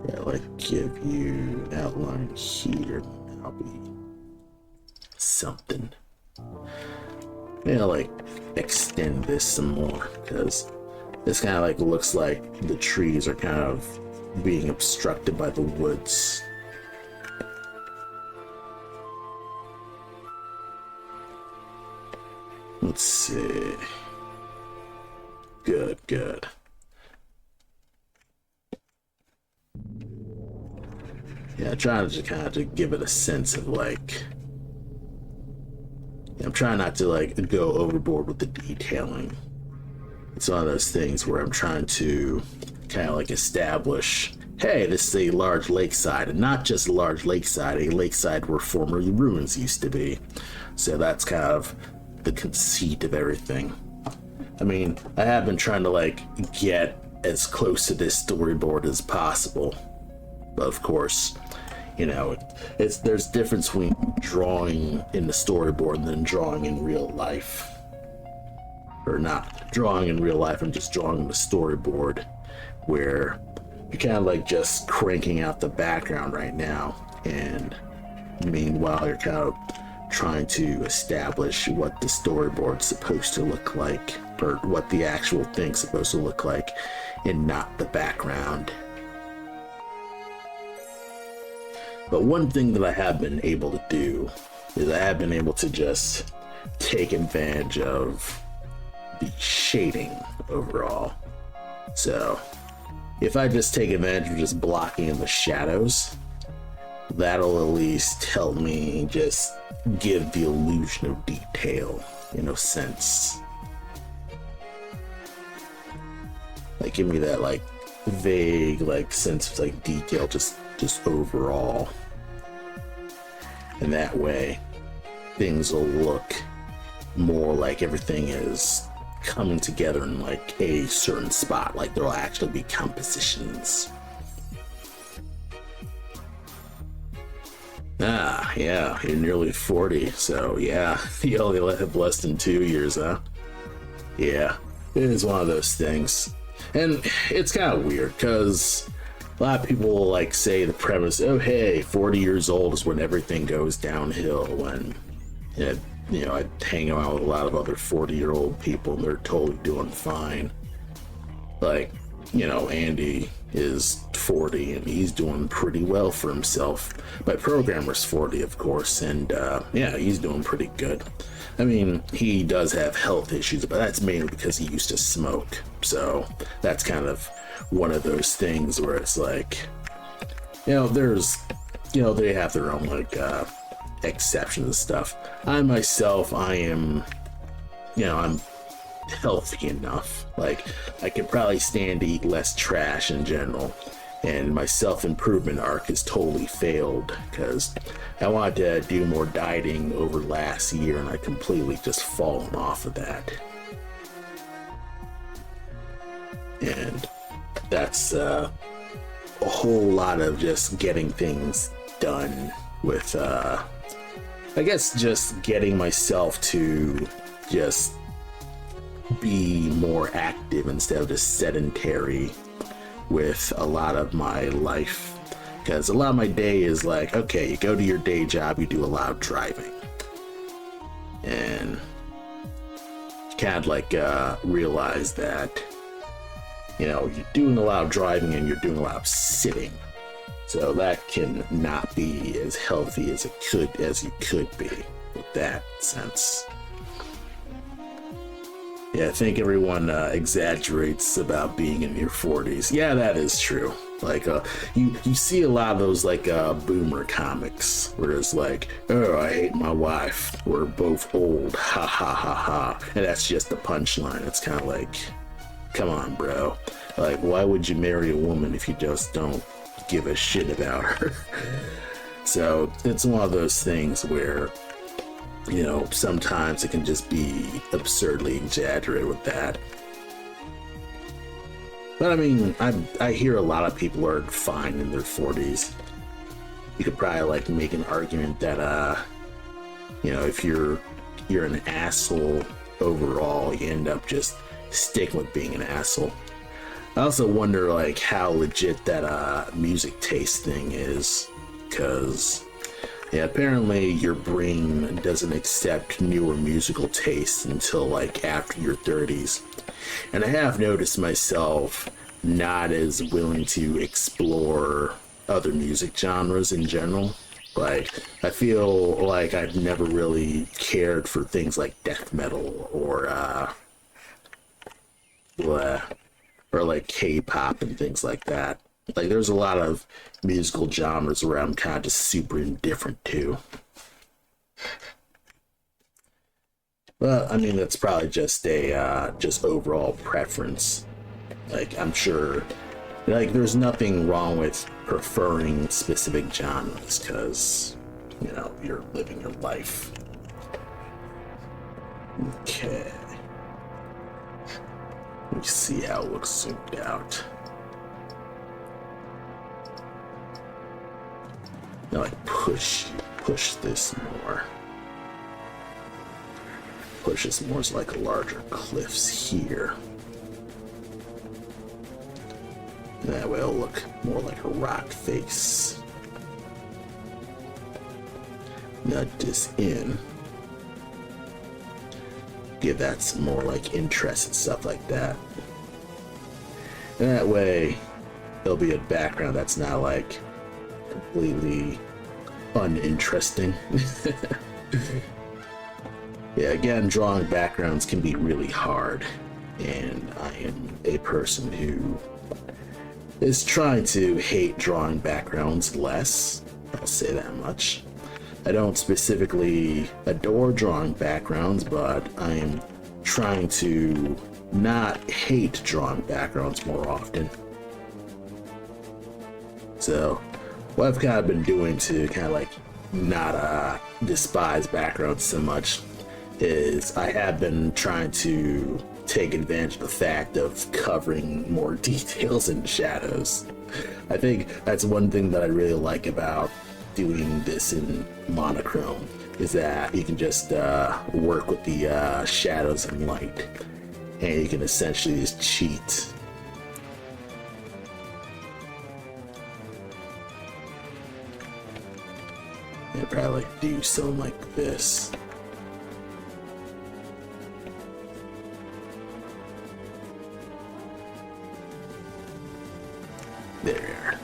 Yeah, like give you an outline here. That'll be something. Yeah, like extend this some more, because this kind of like looks like the trees are kind of being obstructed by the woods. Let's see. Good, good. Yeah, trying to kind of to give it a sense of like, I'm trying not to like go overboard with the detailing. It's one of those things where I'm trying to kind of like establish, hey, this is a large lakeside, and not just a large lakeside, a lakeside where former ruins used to be. So that's kind of the conceit of everything. I mean, I have been trying to like get as close to this storyboard as possible, but of course, you know, there's difference between drawing in the storyboard and then drawing in real life, or not drawing in real life and just drawing in the storyboard, where you're kind of like just cranking out the background right now, and meanwhile you're kind of trying to establish what the storyboard's supposed to look like, or what the actual thing's supposed to look like, and not the background. But one thing that I have been able to do is I have been able to just take advantage of the shading overall. So if I just take advantage of just blocking in the shadows, that'll at least help me just give the illusion of detail, in a sense. Like give me that like vague like sense of like detail, just overall. And that way things will look more like everything is coming together in like a certain spot, like there'll actually be compositions. Ah, yeah, you're nearly 40, so yeah, you only have less than 2 years, huh? Yeah, it is one of those things. And it's kind of weird, because a lot of people will like say the premise, oh hey, 40 years old is when everything goes downhill, and you know, I hang around with a lot of other 40-year-old people and they're totally doing fine. Like, you know, Andy is 40 and he's doing pretty well for himself. My programmer's 40, of course, and yeah, he's doing pretty good. I mean, he does have health issues, but that's mainly because he used to smoke. So that's kind of one of those things where it's like, you know, there's, you know, they have their own like exceptions and stuff. I myself, I am, you know, I'm healthy enough. Like, I could probably stand to eat less trash in general. And my self-improvement arc has totally failed because I wanted to do more dieting over last year and I completely just fallen off of that. And that's a whole lot of just getting things done with, I guess just getting myself to just be more active instead of just sedentary with a lot of my life, because a lot of my day is like, okay, you go to your day job, you do a lot of driving, and you kind of like realize that, you know, you're doing a lot of driving and you're doing a lot of sitting, so that can not be as healthy as you could be with that sense. Yeah, I think everyone exaggerates about being in your 40s. Yeah, that is true. Like, you see a lot of those, like, boomer comics, where it's like, oh, I hate my wife. We're both old. Ha, ha, ha, ha. And that's just the punchline. It's kind of like, come on, bro. Like, why would you marry a woman if you just don't give a shit about her. So it's one of those things where, you know, sometimes it can just be absurdly exaggerated with that. But I mean, I hear a lot of people are fine in their 40s. You could probably like make an argument that you know, if you're an asshole overall, you end up just sticking with being an asshole. I also wonder like how legit that music taste thing is, because yeah, apparently your brain doesn't accept newer musical tastes until like after your 30s. And I have noticed myself not as willing to explore other music genres in general. Like, I feel like I've never really cared for things like death metal or like K-pop and things like that. Like, there's a lot of musical genres where I'm kind of just super indifferent to. Well, I mean, that's probably just a just overall preference. Like, I'm sure, like, there's nothing wrong with preferring specific genres, because, you know, you're living your life. Okay. Let me see how it looks zoomed out. Now, like, push this more. Push this more so like larger cliffs here. That way it'll look more like a rock face. Nut this in. Give that some more like interest and stuff like that. And that way there'll be a background that's not like completely uninteresting. Yeah, again, drawing backgrounds can be really hard, and I am a person who is trying to hate drawing backgrounds less. I'll say that much. I don't specifically adore drawing backgrounds, but I am trying to not hate drawing backgrounds more often. So, what I've kind of been doing to kind of like not despise backgrounds so much is I have been trying to take advantage of the fact of covering more details and shadows. I think that's one thing that I really like about doing this in monochrome, is that you can just work with the shadows and light, and you can essentially just cheat. And probably like do something like this. There.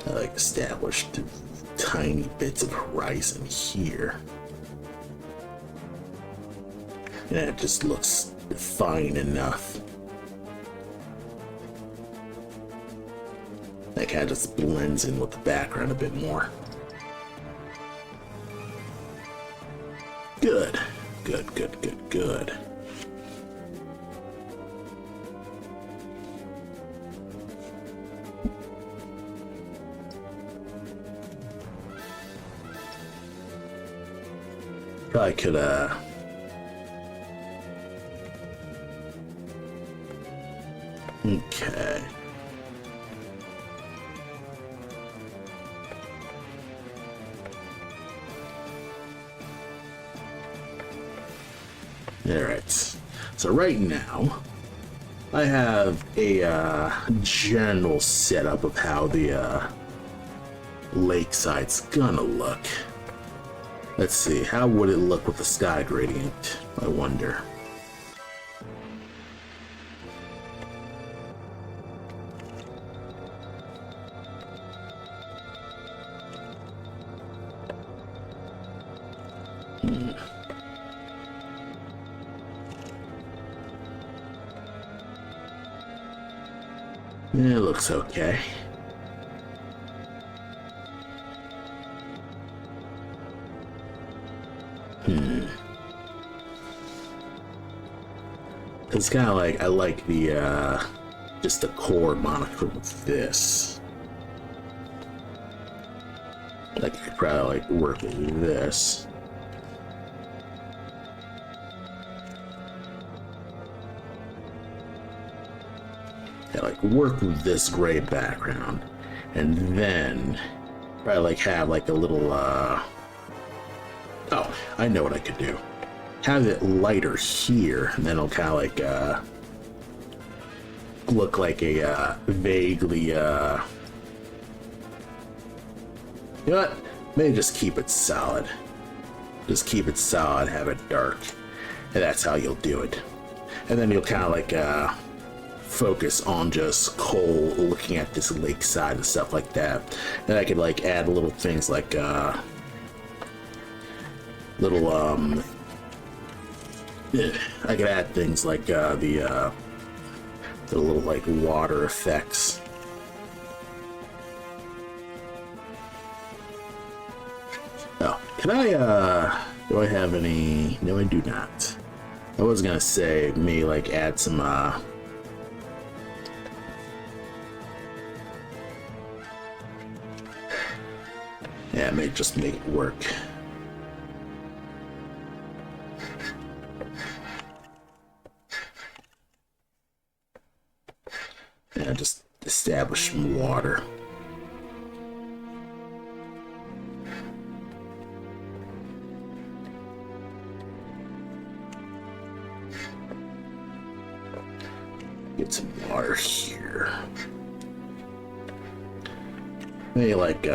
I like established tiny bits of horizon here. And it just looks fine enough. That kind of just blends in with the background a bit more. Good. Good, good, good, good. Probably could, okay. Alright. So right now, I have a, general setup of how the, lakeside's gonna look. Let's see, how would it look with the sky gradient? I wonder. Yeah, it looks okay. It's kind of like, I like the, just the core monochrome of this. Like, I could probably, like, work with this. Yeah, like, work with this gray background. And then, probably, like, have, like, a little, oh, I know what I could do. Have it lighter here, and then it'll kind of, like, look like a, vaguely, you know what? Maybe just keep it solid. Just keep it solid, have it dark. And that's how you'll do it. And then you'll kind of like focus on just Cole looking at this lakeside and stuff like that. And I could like add little things like little I could add things like the little like water effects. Oh, can I, do I have any? No, I do not. I was gonna say, maybe, like, add some, yeah, maybe just make it work. Yeah, just establish some water. Get some water here. Maybe like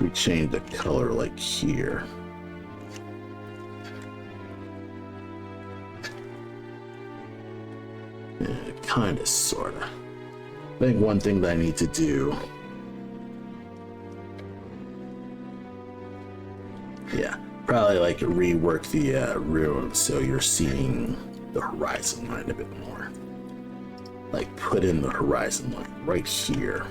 we change the color like here. Yeah, kinda sorta. I think one thing that I need to do, yeah, probably like rework the ruin so you're seeing the horizon line a bit more. Like put in the horizon line right here.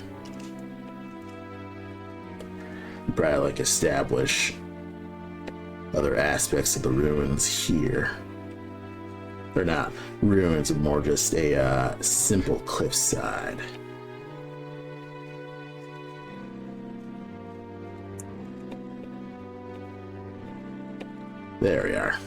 Probably like establish other aspects of the ruins here. They're not ruins, more just a simple cliffside. There we are.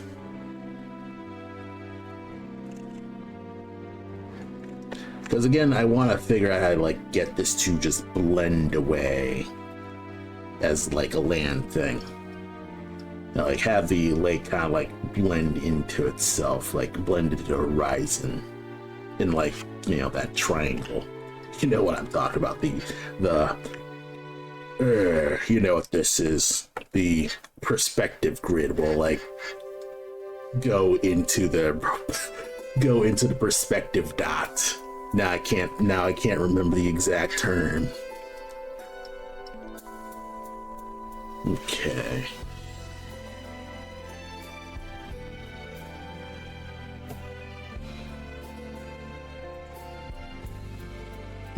Because again, I want to figure out how to like get this to just blend away as like a land thing. You know, like have the lake kind of like blend into itself, like blend into the horizon in like, you know, that triangle. You know what I'm talking about, you know what this is. The perspective grid will like go into the perspective dot. Now I can't remember the exact term. Okay.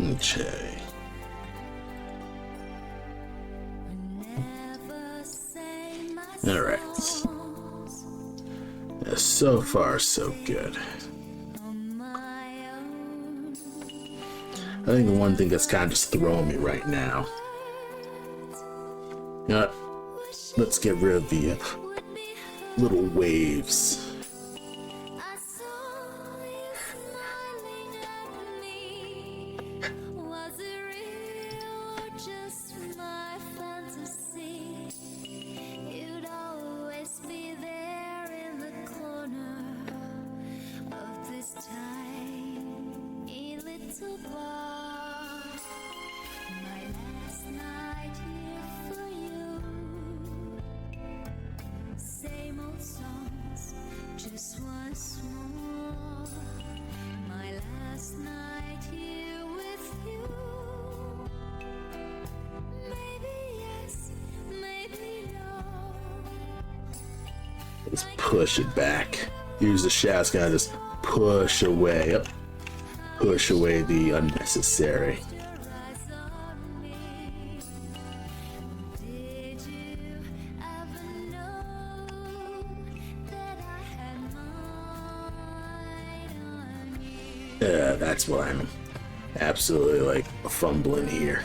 Okay. All right. Yeah, so far, so good. I think the one thing that's kind of just throwing me right now. You know what? Let's get rid of the little waves. Let's push it back. Use the shaft, gonna just push away. Yep. Push away the unnecessary. that's what I'm absolutely like fumbling here.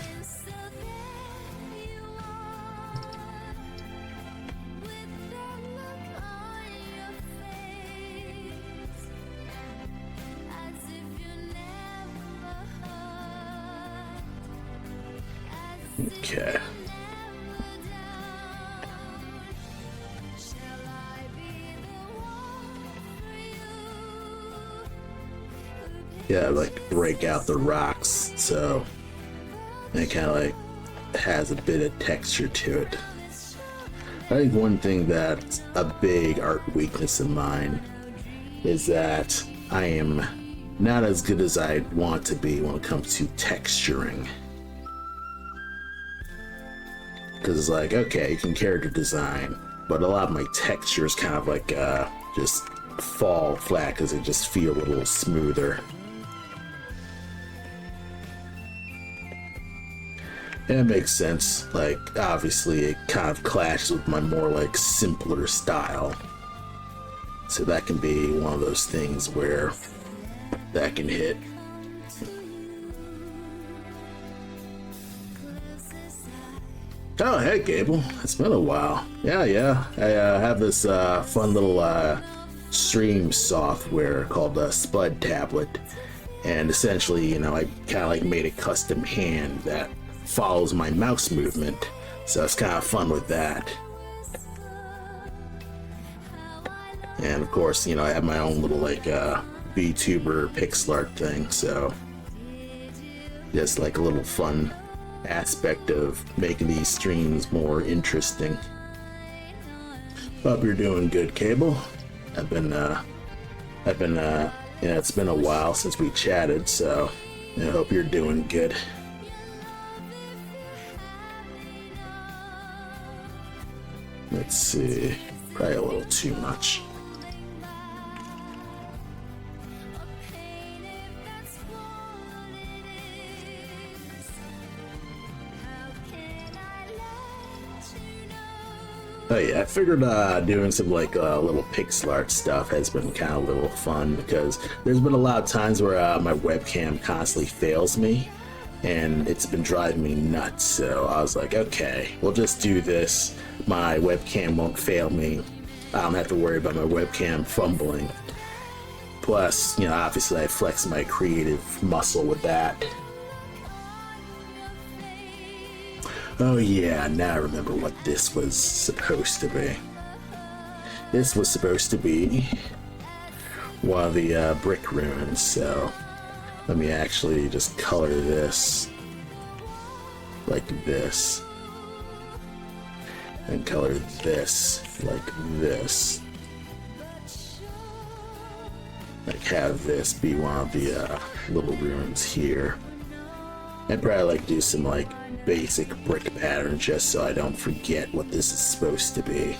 Okay. Yeah, like break out the rocks, so it kind of like has a bit of texture to it. I think one thing that's a big art weakness of mine is that I am not as good as I want to be when it comes to texturing. Because it's like, okay, you can character design, but a lot of my textures kind of like just fall flat because they just feel a little smoother. And it makes sense. Like, obviously, it kind of clashes with my more like simpler style. So that can be one of those things where that can hit. Oh, hey, Gable. It's been a while. Yeah. I have this fun little stream software called Spud tablet. And essentially, you know, I kind of like made a custom hand that follows my mouse movement. So it's kind of fun with that. And of course, you know, I have my own little like VTuber pixel art thing. So just like a little fun aspect of making these streams more interesting. Hope you're doing good, Cable. I've been it's been a while since we chatted, so I hope you're doing good. Let's see, probably a little too much. Oh yeah, I figured doing some like little pixel art stuff has been kind of a little fun because there's been a lot of times where my webcam constantly fails me and it's been driving me nuts. So I was like, okay, we'll just do this. My webcam won't fail me. I don't have to worry about my webcam fumbling. Plus, you know, obviously I flex my creative muscle with that. Oh yeah, now I remember what this was supposed to be. This was supposed to be one of the brick ruins, so let me actually just color this like this. And color this like this. Like have this be one of the little ruins here. I'd probably like do some like basic brick pattern just so I don't forget what this is supposed to be.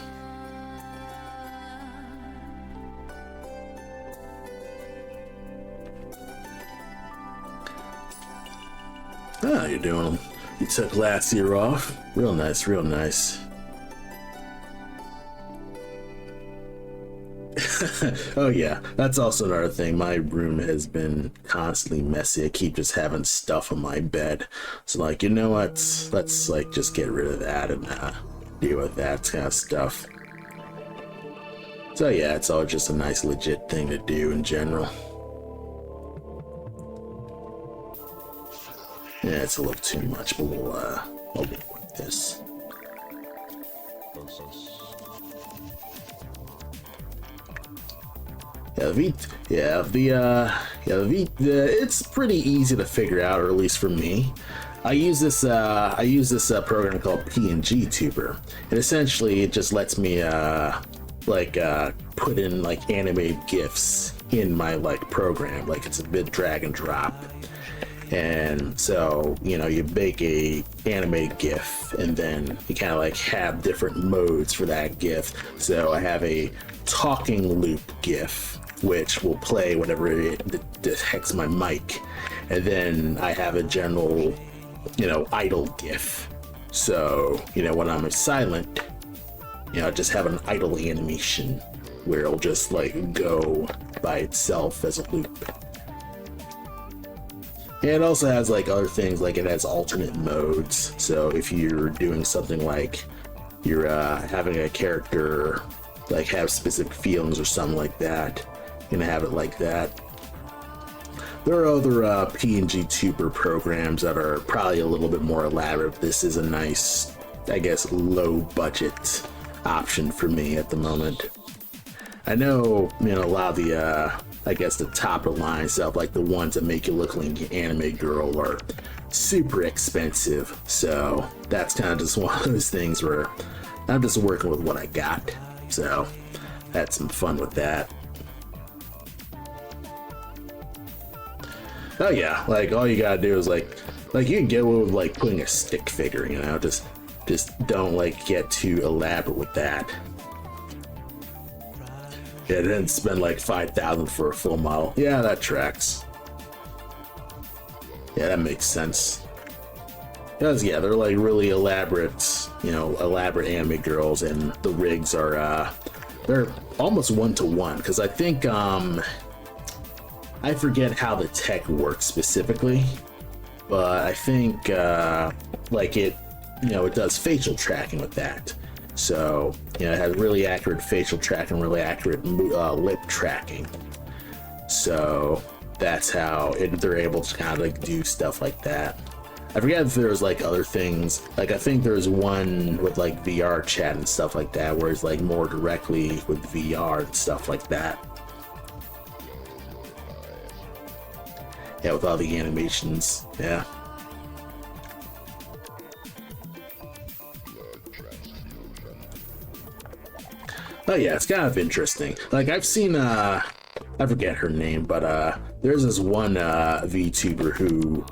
Ah, you're doing. You took last year off. Real nice, real nice. Oh yeah, that's also another thing. My room has been constantly messy. I keep just having stuff on my bed. So like, you know what? Let's like just get rid of that and deal with that kind of stuff. So yeah, it's all just a nice legit thing to do in general. Yeah, it's a little too much, but we'll work with this. It's pretty easy to figure out, or at least for me. I use this program called PNGtuber, and essentially it just lets me put in like animated GIFs in my like program, like it's a bit drag and drop. And so, you know, you make a animated GIF and then you kind of like have different modes for that GIF. So I have a talking loop GIF, which will play whenever it detects my mic. And then I have a general, you know, idle GIF. So, you know, when I'm silent, you know, I just have an idle animation where it'll just like go by itself as a loop. And it also has like other things, like it has alternate modes. So if you're doing something like you're having a character like have specific feelings or something like that, you're gonna have it like that. There are other PNG tuber programs that are probably a little bit more elaborate. This is a nice, I guess, low budget option for me at the moment. I know, you know, a lot of the, I guess the top of the line stuff, like the ones that make you look like an anime girl, are super expensive. So that's kind of just one of those things where I'm just working with what I got. So had some fun with that. Oh yeah, like all you gotta do is like you can get away with like putting a stick figure, you know, just don't like get too elaborate with that. Yeah, didn't spend like 5,000 for a full model. Yeah, that tracks. Yeah, that makes sense. Because yeah, they're like really elaborate, you know, elaborate anime girls, and the rigs are they're almost 1-to-1. Because I think I forget how the tech works specifically, but I think like it, you know, it does facial tracking with that. So, you know, it has really accurate facial tracking, really accurate lip tracking. So that's how they're able to kind of like do stuff like that. I forget if there was like other things. Like I think there's one with like VR chat and stuff like that, where it's like more directly with VR and stuff like that. Yeah, with all the animations, yeah. Oh yeah, it's kind of interesting. Like I've seen, I forget her name, but there's this one VTuber who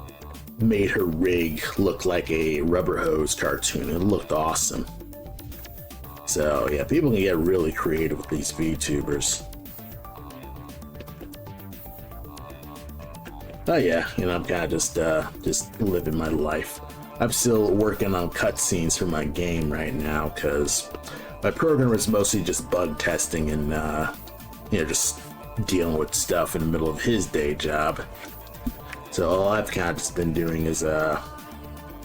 made her rig look like a rubber hose cartoon. It looked awesome. So yeah, people can get really creative with these VTubers. Oh yeah, you know, I'm kind of just living my life. I'm still working on cutscenes for my game right now because my programmer is mostly just bug testing and you know, just dealing with stuff in the middle of his day job. So all I've kind of just been doing is yeah,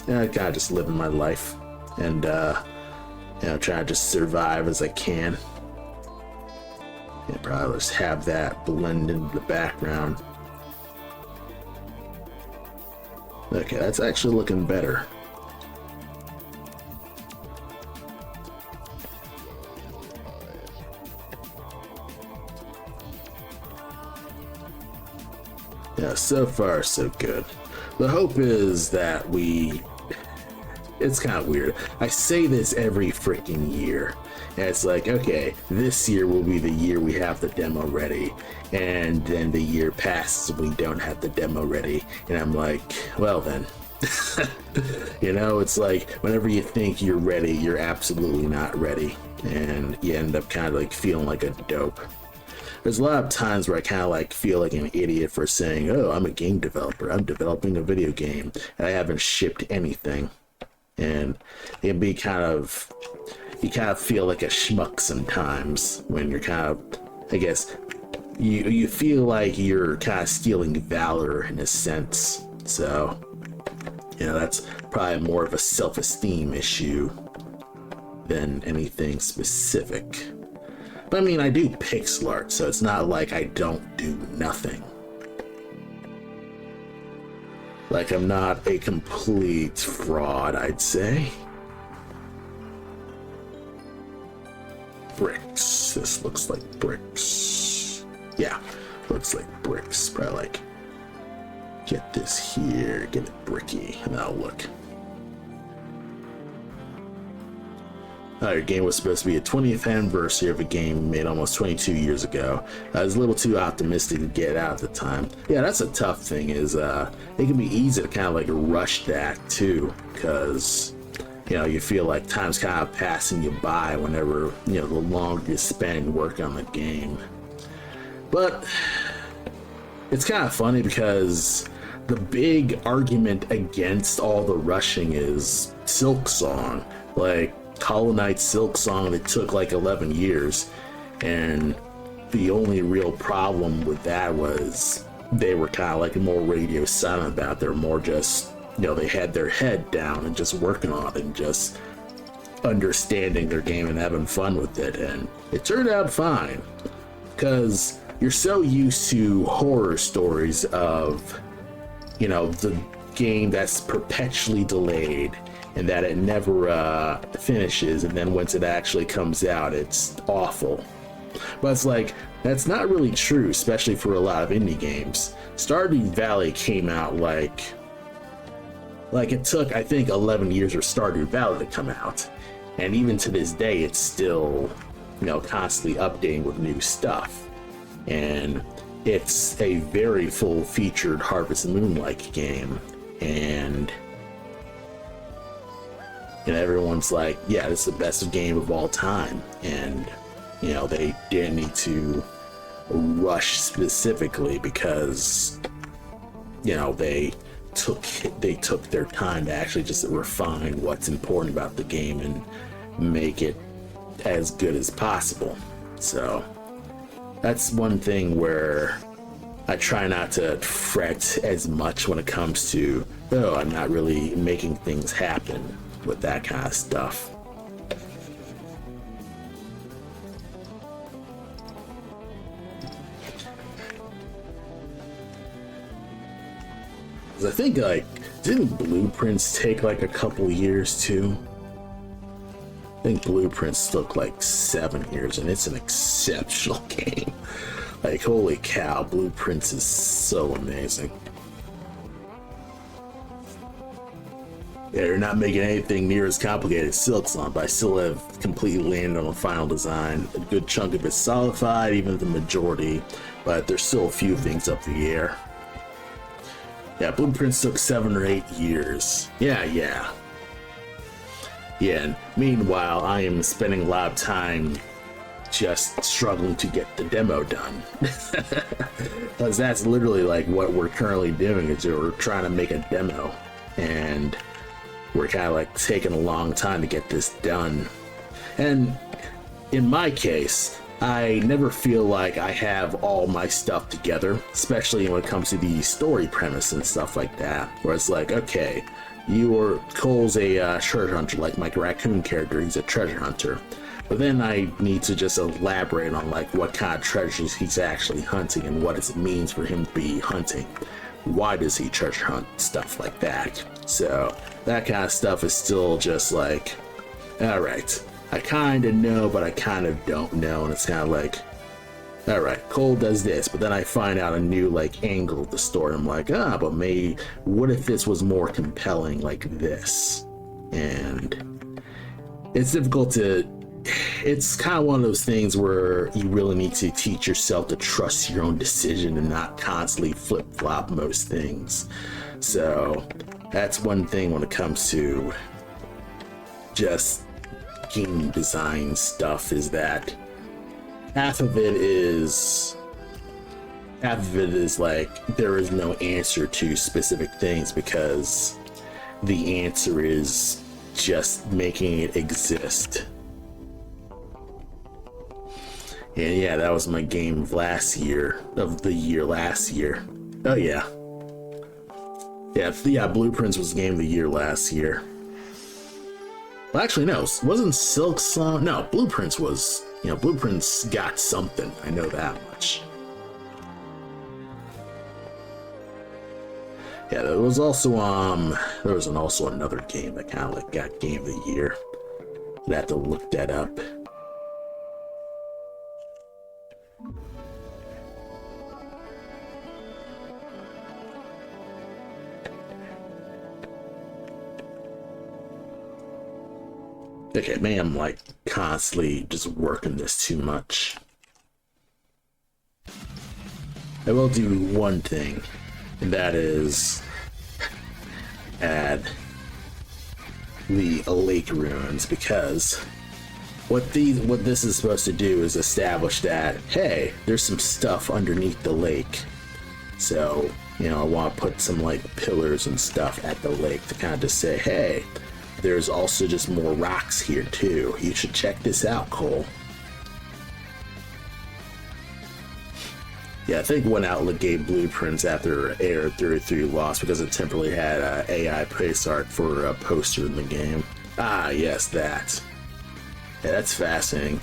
kind of just living my life and you know, trying to just survive as I can. Yeah, probably just have that blend into the background. Okay, that's actually looking better. Yeah, so far so good. The hope is that it's kind of weird. I say this every freaking year. And it's like, okay, this year will be the year we have the demo ready. And then the year passes and we don't have the demo ready. And I'm like, well then. You know, it's like whenever you think you're ready, you're absolutely not ready. And you end up kind of like feeling like a dope. There's a lot of times where I kind of like feel like an idiot for saying, oh, I'm a game developer. I'm developing a video game. And I haven't shipped anything. And it'd be kind of, you kind of feel like a schmuck sometimes when you're kind of, I guess, you feel like you're kind of stealing valor in a sense. So, you know, that's probably more of a self-esteem issue than anything specific. But I mean, I do pixel art, so it's not like I don't do nothing. Like, I'm not a complete fraud, I'd say. Bricks. This looks like bricks. Yeah, looks like bricks. Probably like, get this here, get it bricky, and that'll look. Your game was supposed to be a 20th anniversary of a game made almost 22 years ago. I was a little too optimistic to get out at the time. Yeah, that's a tough thing, is it can be easy to kind of like rush that too, because, you know, you feel like time's kind of passing you by whenever, you know, the longer you spend working on the game. But it's kind of funny because the big argument against all the rushing is Silk Song. Like, Hollow Knight Silk Song, it took like 11 years, and the only real problem with that was they were kind of like more radio silent about it. They're more just, they had their head down and just working on it and just understanding their game and having fun with it. And it turned out fine, because you're so used to horror stories of, the game that's perpetually delayed and that it never finishes, and then once it actually comes out, it's awful. But it's like, that's not really true, especially for a lot of indie games. Stardew Valley came out like it took, I think, 11 years for Stardew Valley to come out. And even to this day, it's still, constantly updating with new stuff. And it's a very full-featured Harvest Moon-like game. And everyone's like, yeah, this is the best game of all time. And they didn't need to rush specifically because they took their time to actually just refine what's important about the game and make it as good as possible. So that's one thing where I try not to fret as much when it comes to, I'm not really making things happen with that kind of stuff. I think, didn't Blueprints take a couple years too? I think Blueprints took 7 years, and it's an exceptional game. Holy cow, Blueprints is so amazing. Yeah, they're not making anything near as complicated as Silksong, but I still have completely landed on a final design. A good chunk of it's solidified, even the majority, but there's still a few things up the air. Yeah, Blueprints took 7 or 8 years. Yeah, and meanwhile, I am spending a lot of time just struggling to get the demo done. Because that's literally what we're currently doing, is we're trying to make a demo. And we're kind of taking a long time to get this done. And in my case, I never feel like I have all my stuff together, especially when it comes to the story premise and stuff like that, where it's okay, Cole's a treasure hunter, like my raccoon character, he's a treasure hunter. But then I need to just elaborate on what kind of treasures he's actually hunting and what it means for him to be hunting. Why does he treasure hunt? Stuff like that. So that kind of stuff is still just alright, I kind of know, but I kind of don't know. And it's kind of alright, Cole does this, but then I find out a new angle of the story. I'm but maybe, what if this was more compelling like this? And it's difficult it's kind of one of those things where you really need to teach yourself to trust your own decision and not constantly flip-flop most things. So that's one thing when it comes to just game design stuff, is that half of it is there is no answer to specific things, because the answer is just making it exist. And yeah, that was my game of last year. Oh yeah. Yeah, Blueprints was the game of the year last year. Well, actually, no, it wasn't Silksong. No, Blueprints was, Blueprints got something. I know that much. Yeah, there was also, also another game that kind of got game of the year. I'd have to look that up. Okay, maybe I'm constantly just working this too much. I will do one thing, and that is add the lake ruins, because what this is supposed to do is establish that, hey, there's some stuff underneath the lake. So, I want to put some pillars and stuff at the lake to kind of just say, hey, there's also just more rocks here too. You should check this out, Cole. Yeah, I think one outlet gave blueprints after Air 33 lost because it temporarily had AI place art for a poster in the game. Ah, yes, that. Yeah, that's fascinating.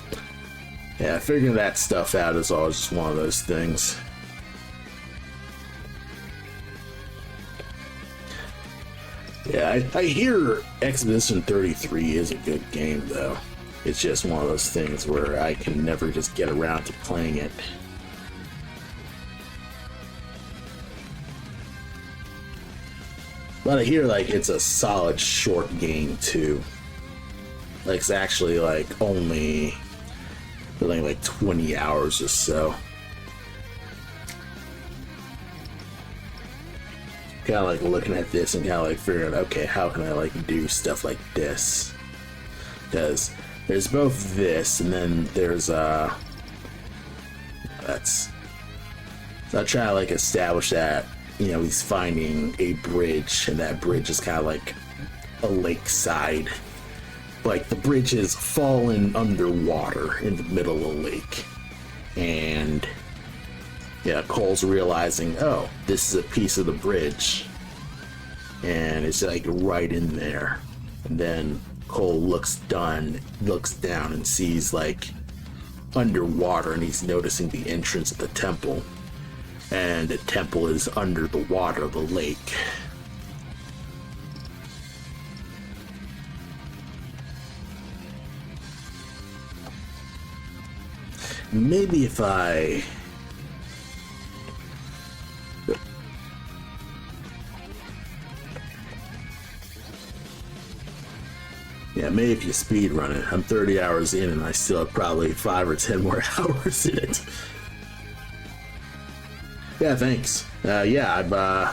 Yeah, figuring that stuff out is always just one of those things. Yeah, I hear Expedition 33 is a good game, though. It's just one of those things where I can never just get around to playing it. But I hear, like, it's a solid short game, too. Like, it's actually, like, only like 20 hours or so. Kind of like looking at this and kind of like figuring out, okay, how can I like do stuff like this? Because there's both this and then there's that's, so I try to like establish that, you know, he's finding a bridge and that bridge is kind of like a lakeside. Like the bridge is fallen underwater in the middle of the lake. And yeah, Cole's realizing, oh, this is a piece of the bridge. And it's like right in there. And then Cole looks down and sees like underwater and he's noticing the entrance of the temple. And the temple is under the water of the lake. Maybe if I... Yeah, maybe if you speed run it. I'm 30 hours in and I still have probably 5 or 10 more hours in it. Yeah, thanks. I did a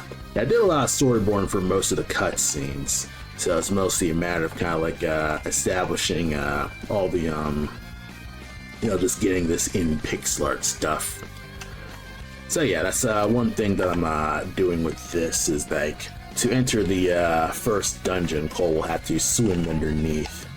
lot of storyboarding for most of the cutscenes. So it's mostly a matter of kind of like establishing all the, you know, just getting this in pixel art stuff. So yeah, that's one thing that I'm doing with this is like to enter the first dungeon, Cole will have to swim underneath,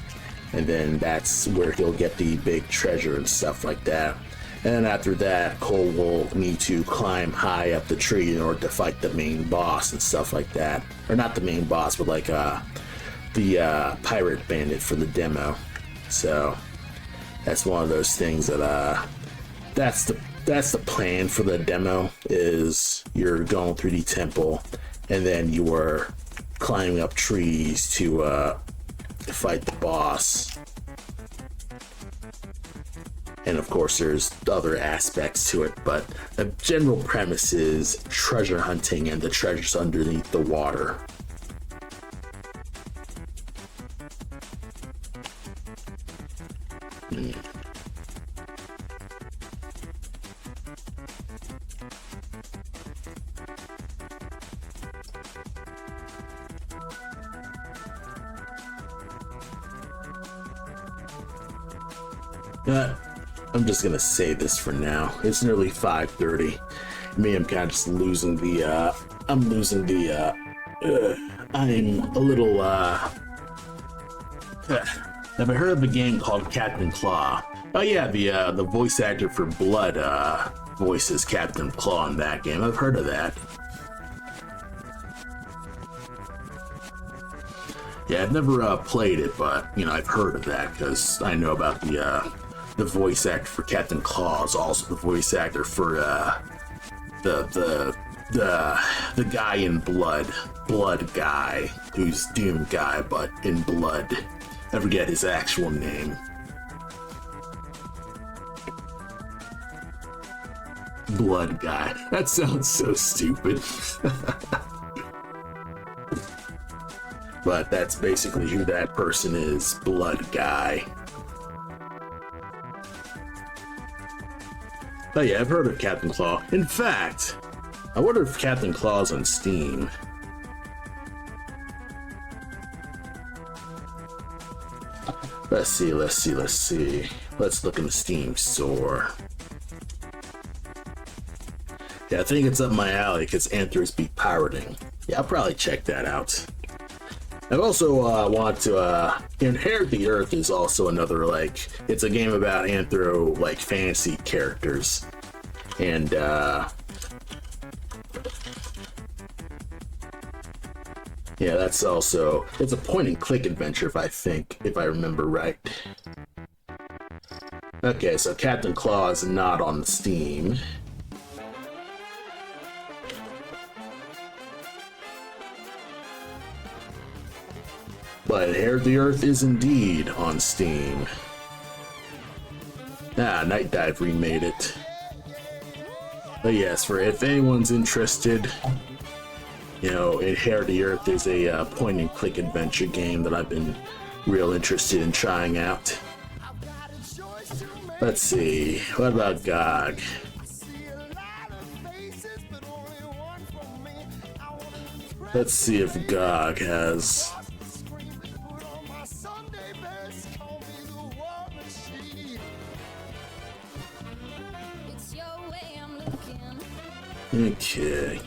and then that's where he'll get the big treasure and stuff like that. And then after that, Cole will need to climb high up the tree in order to fight the main boss and stuff like that. Or not the main boss, but like the pirate bandit for the demo. So that's one of those things that that's the plan for the demo, is you're going through the temple and then you are climbing up trees to fight the boss. And of course there's other aspects to it, but the general premise is treasure hunting and the treasures underneath the water. I'm just gonna save this for now. It's nearly 5:30. Me, I'm kind of just losing the, I'm a little, have I heard of a game called Captain Claw? Oh yeah, the voice actor for Blood, voices Captain Claw in that game. I've heard of that. Yeah, I've never played it, but, you know, I've heard of that because I know about the voice actor for Captain Claw is also the voice actor for the guy in Blood guy, who's Doom guy, but in Blood. I forget his actual name. Blood guy. That sounds so stupid. But that's basically who that person is, Blood guy. Oh yeah, I've heard of Captain Claw. In fact, I wonder if Captain Claw's on Steam. Let's see. Let's look in the Steam store. Yeah, I think it's up my alley because Anthros be pirating. Yeah, I'll probably check that out. I also want to Inherit the Earth is also another, like, it's a game about Anthro, like, fantasy characters. And yeah, that's also, it's a point and click adventure if I remember right. Okay, so Captain Claw is not on Steam. But Hair of the Earth is indeed on Steam. Night Dive remade it. But yes, for if anyone's interested, you know, Hair of the Earth is a point and click adventure game that I've been real interested in trying out. Let's see, what about GOG? Let's see if GOG has... Okay.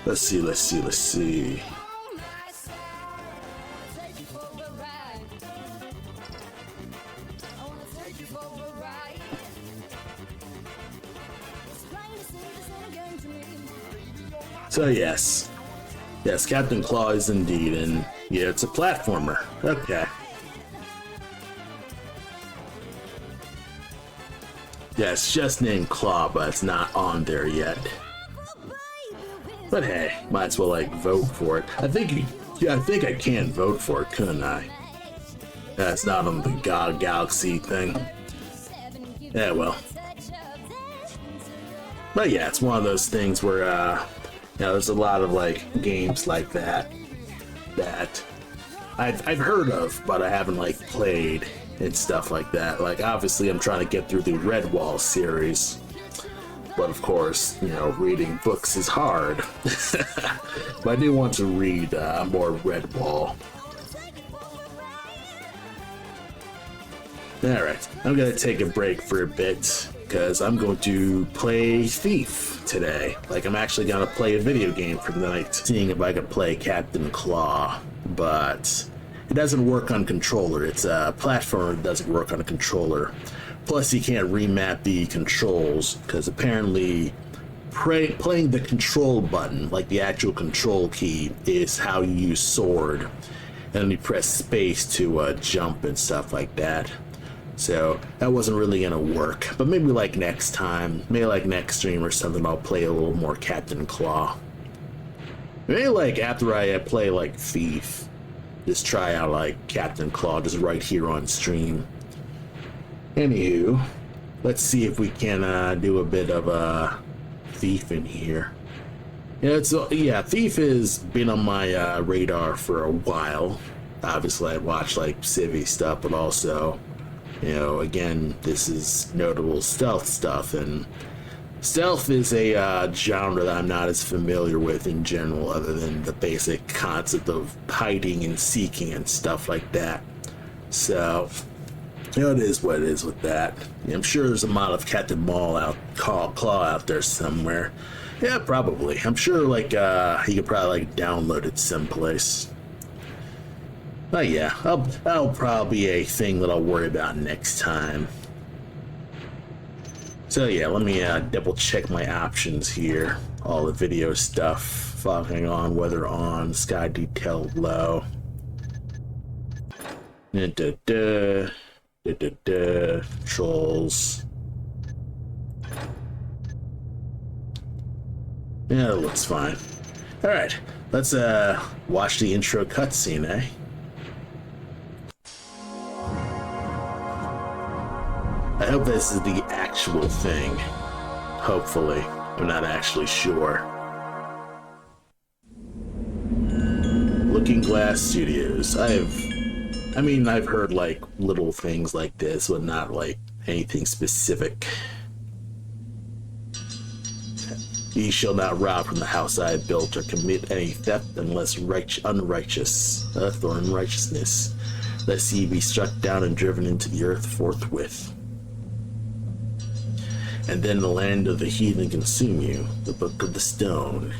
Let's see. So yes, Captain Claw is indeed, and yeah, it's a platformer. Okay. Yeah, it's just named Claw, but it's not on there yet. But hey, might as well like vote for it. I think I can vote for it, couldn't I? It's not on the GOG Galaxy thing. Yeah, well. But yeah, it's one of those things where you know, there's a lot of like games like that I've heard of, but I haven't like played and stuff like that. Like obviously I'm trying to get through the Redwall series, but of course, you know, reading books is hard. But I do want to read more Redwall. Alright, I'm gonna take a break for a bit because I'm going to play Thief today. Like I'm actually gonna play a video game for the night, seeing if I can play Captain Claw, but it doesn't work on controller. It's a platform that doesn't work on a controller. Plus you can't remap the controls because apparently playing the control button, like the actual control key, is how you use sword, and then you press space to jump and stuff like that. So that wasn't really gonna work, but maybe like next time, maybe like next stream or something, I'll play a little more Captain Claw. Maybe like after I play like Thief, just try out like Captain Claw just right here on stream. Anywho, let's see if we can do a bit of Thief in here. Yeah, Thief has been on my radar for a while. Obviously I watch like Civvy stuff, but also, you know, again, this is notable stealth stuff, and stealth is a genre that I'm not as familiar with in general, other than the basic concept of hiding and seeking and stuff like that. So, you know, it is what it is with that. I'm sure there's a mod of Captain Claw out there somewhere. Yeah, probably. I'm sure like you could probably like download it someplace. But yeah, that'll probably be a thing that I'll worry about next time. So yeah, let me double check my options here. All the video stuff, fogging on, weather on, sky detail low. Controls. Yeah, that looks fine. Alright, let's watch the intro cutscene, eh? I hope this is the actual thing. Hopefully. I'm not actually sure. Looking Glass Studios. I've heard like little things like this, but not like anything specific. Ye shall not rob from the house I have built or commit any theft unless unrighteous, or unrighteousness, lest ye be struck down and driven into the earth forthwith. And then the land of the heathen consume you, the book of the stone.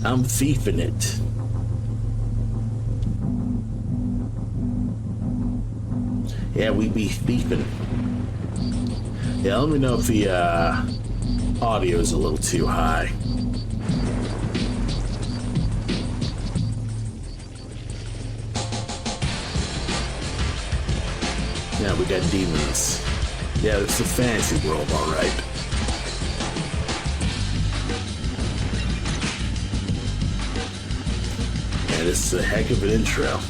I'm thieving it. Yeah, we be thieving. Yeah, let me know if the audio is a little too high. Yeah, we got demons. Yeah, it's a fantasy world, alright. Yeah, this is a heck of an intro.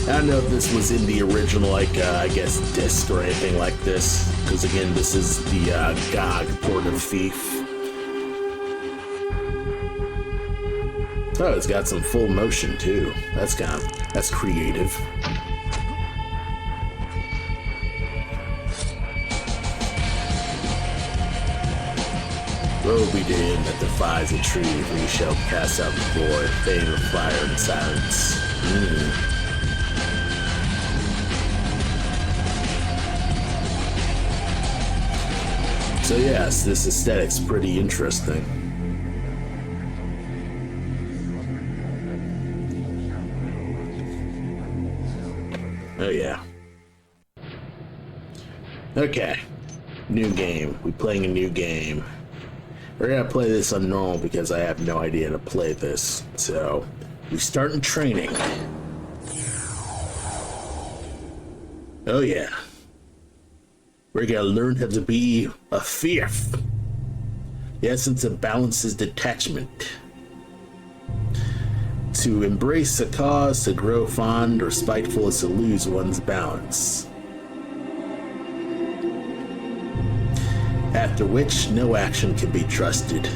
I don't know if this was in the original, like, I guess, disc or anything like this. Because, again, this is the GOG port of Thief. Oh, it's got some full motion, too. That's creative. Woe be to him that defies a tree, for he shall pass out before it, fame of fire and silence. So yes, this aesthetic's pretty interesting. Oh yeah. Okay. New game. We're playing a new game. We're gonna play this on normal because I have no idea how to play this. So, we start in training. Oh yeah. We're gonna learn how to be a thief. The essence of balance is detachment. To embrace a cause, to grow fond or spiteful is to lose one's balance. After which, no action can be trusted.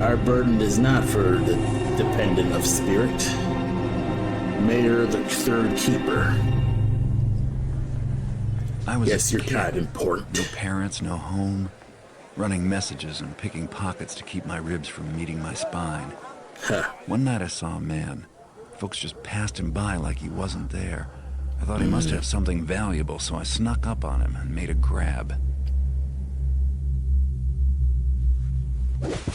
Our burden is not for the dependent of spirit. Mayor the third keeper. I was yes, you're kid. kind of important. No parents, no home. Running messages and picking pockets to keep my ribs from meeting my spine. Huh. One night I saw a man. Folks just passed him by like he wasn't there. I thought he must have something valuable, so I snuck up on him and made a grab.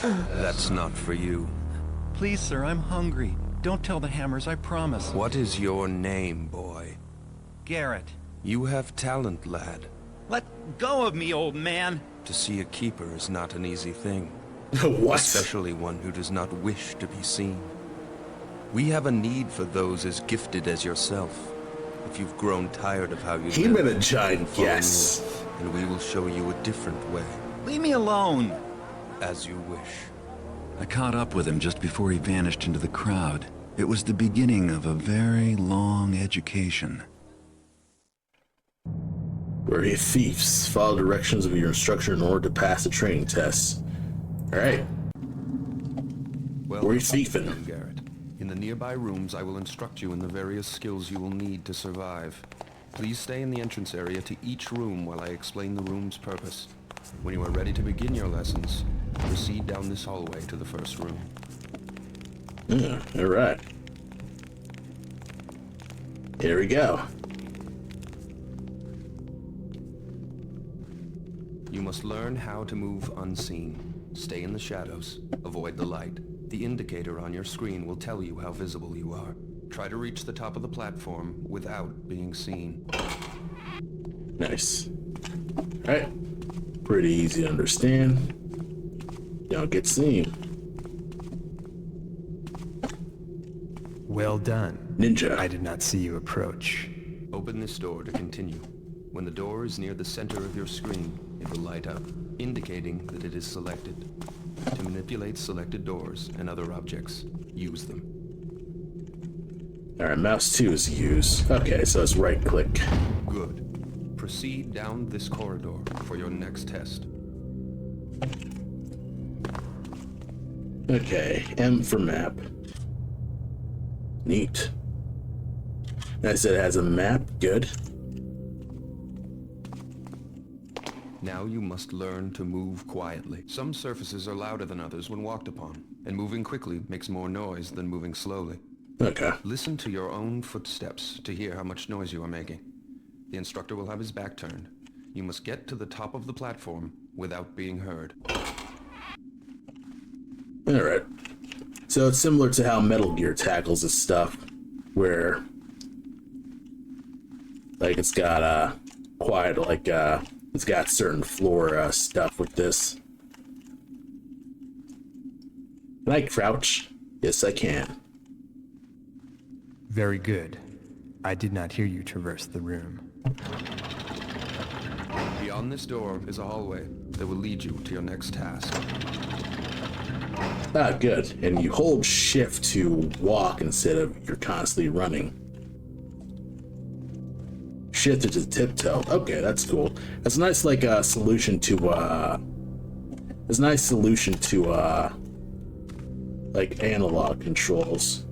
That's not for you. Please, sir, I'm hungry. Don't tell the Hammers, I promise. What is your name, boy? Garrett. You have talent, lad. Let go of me, old man. To see a keeper is not an easy thing. What? Especially one who does not wish to be seen. We have a need for those as gifted as yourself. If you've grown tired of how you He live, made a giant follow guess. me, and we will show you a different way. Leave me alone. As you wish. I caught up with him just before he vanished into the crowd. It was the beginning of a very long education. We're here thieves. Follow directions of your instructor in order to pass the training test. Alright. Well, We're thieving. Garrett. In the nearby rooms, I will instruct you in the various skills you will need to survive. Please stay in the entrance area to each room while I explain the room's purpose. When you are ready to begin your lessons, proceed down this hallway to the first room. Yeah, alright. Here we go. You must learn how to move unseen. Stay in the shadows. Avoid the light. The indicator on your screen will tell you how visible you are. Try to reach the top of the platform without being seen. Nice. Alright. Pretty easy to understand. Don't get seen. Well done. Ninja. I did not see you approach. Open this door to continue. When the door is near the center of your screen, it will light up, indicating that it is selected. To manipulate selected doors and other objects, use them. Alright, mouse 2 is used. Okay, so it's right click. Good. Proceed down this corridor for your next test. Okay, M for map. Neat. I said it has a map. Good. Now you must learn to move quietly. Some surfaces are louder than others when walked upon, and moving quickly makes more noise than moving slowly. Okay. Listen to your own footsteps to hear how much noise you are making. The instructor will have his back turned. You must get to the top of the platform without being heard. Alright. So it's similar to how Metal Gear tackles this stuff, where like it's got quite like it's got certain floor stuff with this. Can I crouch? Yes, I can. Very good. I did not hear you traverse the room. Beyond this door is a hallway that will lead you to your next task. Ah, good. And you hold shift to walk instead of you're constantly running. Shift to tiptoe. Okay, that's cool. That's a nice like solution to it's a nice solution to like analog controls.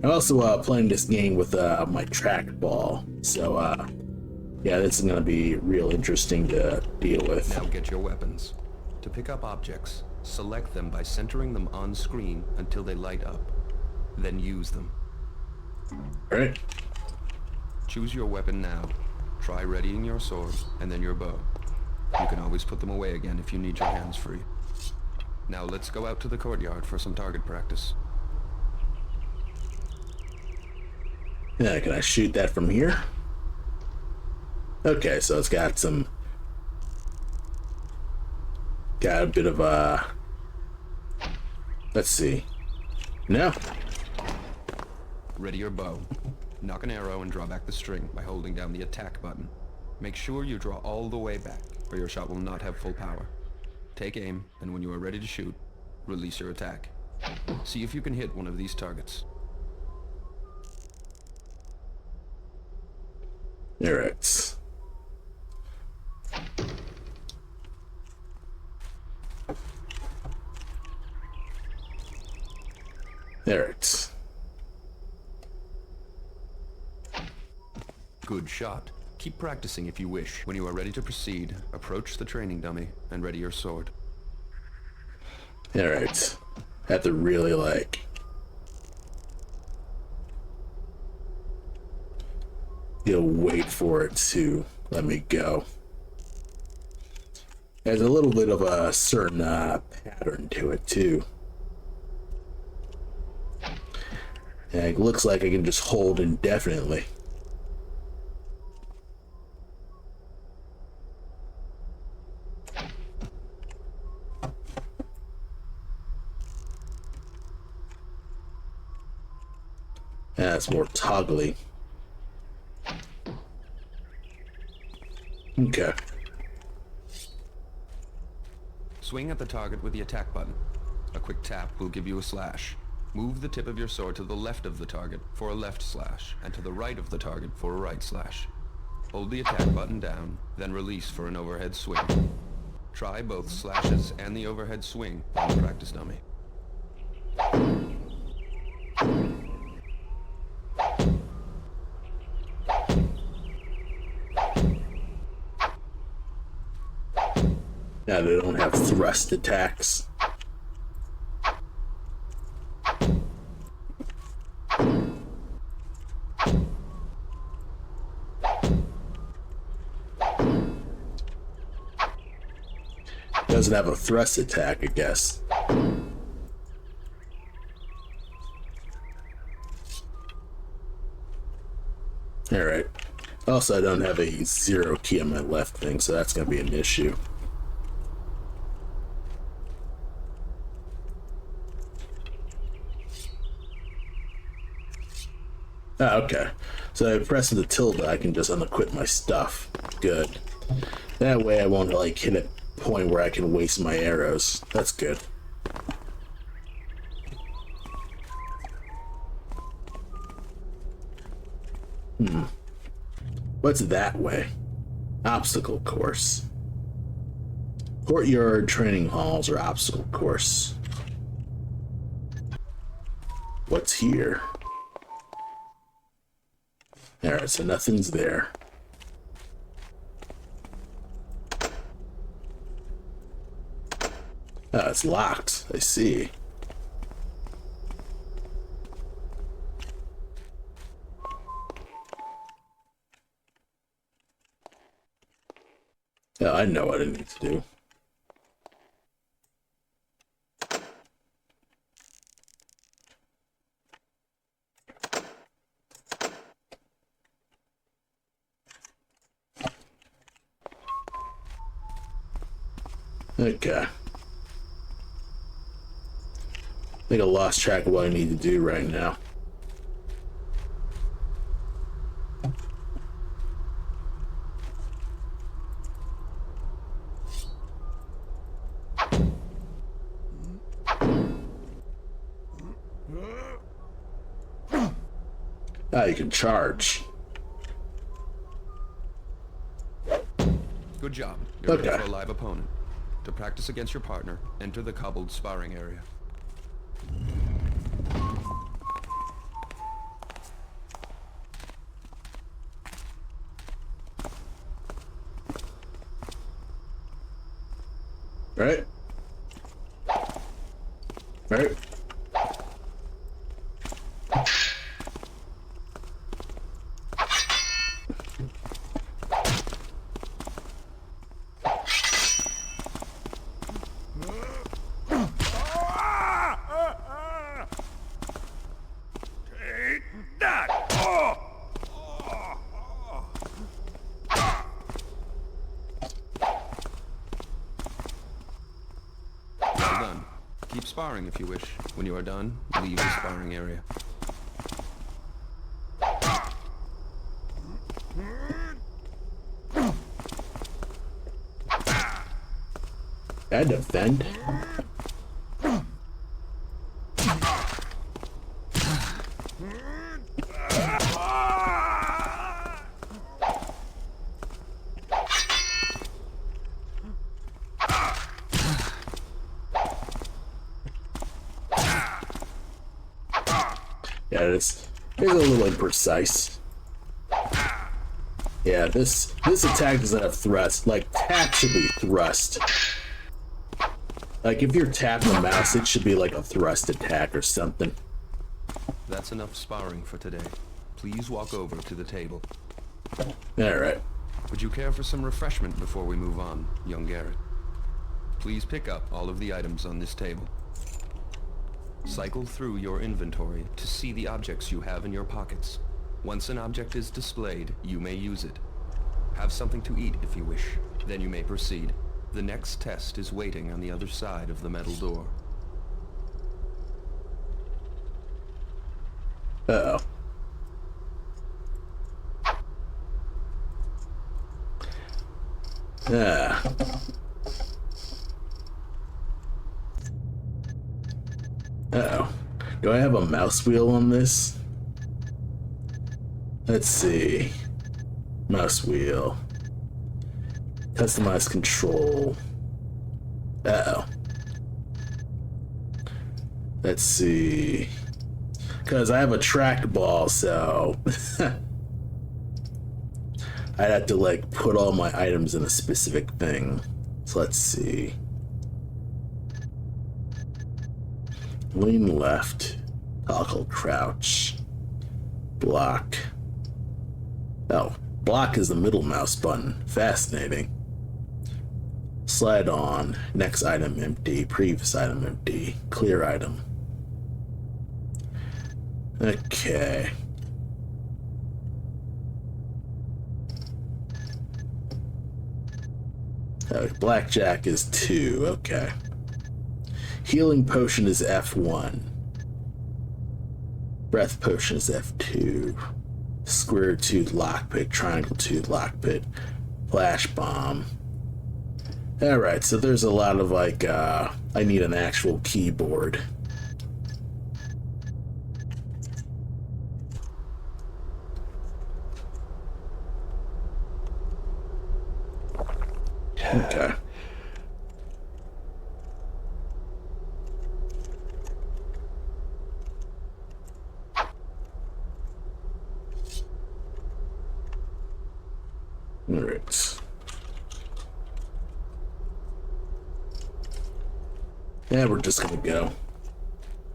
I'm also playing this game with my trackball, so yeah, this is gonna be real interesting to deal with. Now get your weapons. To pick up objects, select them by centering them on screen until they light up. Then use them. Alright. Choose your weapon now. Try readying your sword and then your bow. You can always put them away again if you need your hands free. Now let's go out to the courtyard for some target practice. Yeah, can I shoot that from here? Okay, so it's got a bit of let's see. No. Ready your bow. Knock an arrow and draw back the string by holding down the attack button. Make sure you draw all the way back, or your shot will not have full power. Take aim, and when you are ready to shoot, release your attack. See if you can hit one of these targets. Alright. Alright. Good shot. Keep practicing if you wish. When you are ready to proceed, approach the training dummy and ready your sword. Alright. Have to really like you'll wait for it to let me go. There's a little bit of a certain pattern to it too. And it looks like I can just hold indefinitely. Yeah, it's more toggly. Okay. Swing at the target with the attack button. A quick tap will give you a slash. Move the tip of your sword to the left of the target for a left slash, and to the right of the target for a right slash. Hold the attack button down, then release for an overhead swing. Try both slashes and the overhead swing on the practice dummy. Now they don't have thrust attacks. Doesn't have a thrust attack, I guess. Alright. Also, I don't have a 0 key on my left thing, so that's going to be an issue. Ah, okay. So by pressing the tilde, I can just unequip my stuff. Good. That way I won't, like, hit a point where I can waste my arrows. That's good. What's that way? Obstacle course. Courtyard training halls or obstacle course. What's here? Alright, so nothing's there. Oh, it's locked. I see. Oh, I know what I need to do. Okay. I think I lost track of what I need to do right now. Ah, you can charge. Good job. You're ready Okay. for a live opponent. To practice against your partner, enter the cobbled sparring area. Right? Right? Well done. Keep sparring if you wish. When you are done, leave the sparring area. I defend. Yeah, it's a little imprecise. Yeah, this attack doesn't have thrust. Like, tap should be thrust. Like, if you're tapping the mouse, it should be like a thrust attack or something. That's enough sparring for today. Please walk over to the table. Alright. Would you care for some refreshment before we move on, young Garrett? Please pick up all of the items on this table. Cycle through your inventory to see the objects you have in your pockets. Once an object is displayed, you may use it. Have something to eat if you wish. Then you may proceed. The next test is waiting on the other side of the metal door. Uh-oh. Ah. Uh-oh. Do I have a mouse wheel on this? Let's see. Mouse wheel. Customize control. Uh-oh. Let's see. Because I have a trackball, so... I'd have to, like, put all my items in a specific thing. So let's see. Lean left. Toggle crouch. Block. Oh, block is the middle mouse button. Fascinating. Slide on. Next item empty. Previous item empty. Clear item. Okay. Blackjack is 2. Okay. Healing potion is F1. Breath potion is F2. Square tooth lockpick, triangle tooth lockpick, flash bomb. Alright, so there's a lot of like, I need an actual keyboard. Okay. Alright. Yeah, we're just gonna go.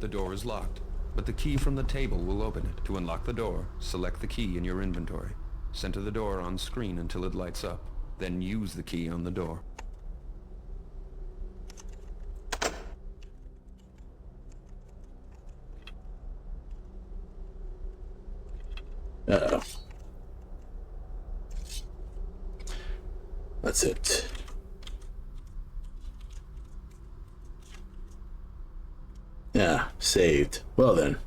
The door is locked, but the key from the table will open it. To unlock the door, select the key in your inventory. Center the door on screen until it lights up. Then use the key on the door. Uh-oh. That's it. saved. Well then.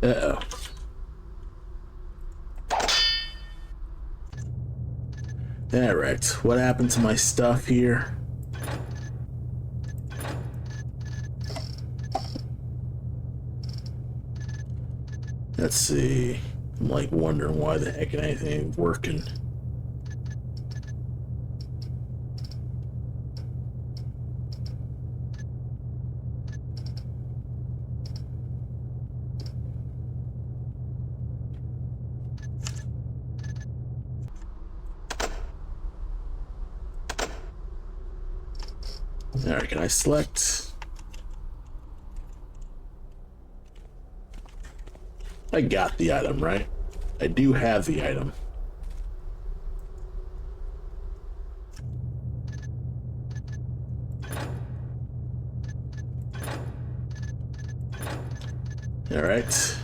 Uh-oh. Alright, what happened to my stuff here? Let's see. I'm like wondering why the heck anything ain't working. Alright, can I select? I got the item, right? I do have the item. Alright.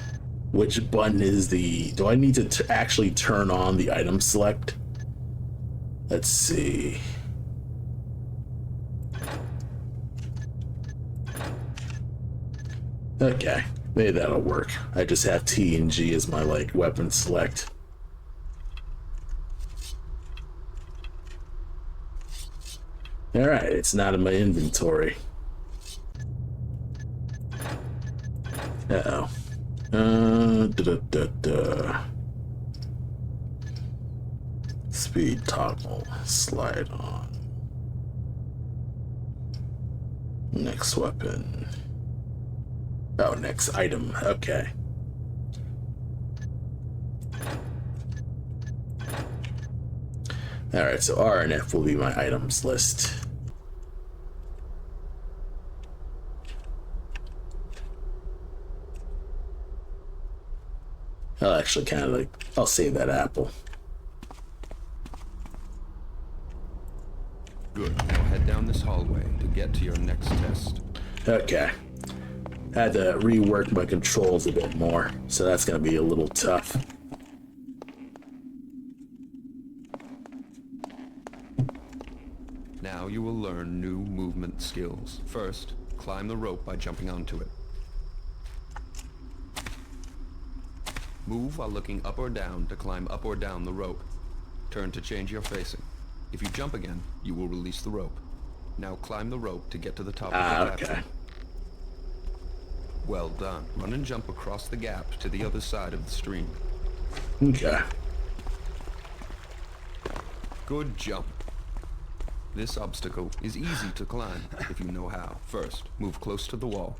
Which button is the... Do I need to actually turn on the item select? Let's see. Okay, maybe that'll work. I just have T and G as my, like, weapon select. Alright, it's not in my inventory. Uh-oh. Speed toggle. Slide on. Next weapon. Oh, next item. Okay. Alright, so R and F will be my items list. I'll actually kind of like... I'll save that apple. Good. Now head down this hallway to get to your next test. Okay. Had to rework my controls a bit more, so that's gonna be a little tough. Now you will learn new movement skills. First, climb the rope by jumping onto it. Move while looking up or down to climb up or down the rope. Turn to change your facing. If you jump again, you will release the rope. Now climb the rope to get to the top of the platform. Okay. Well done. Run and jump across the gap to the other side of the stream. Okay. Good jump. This obstacle is easy to climb if you know how. First, move close to the wall.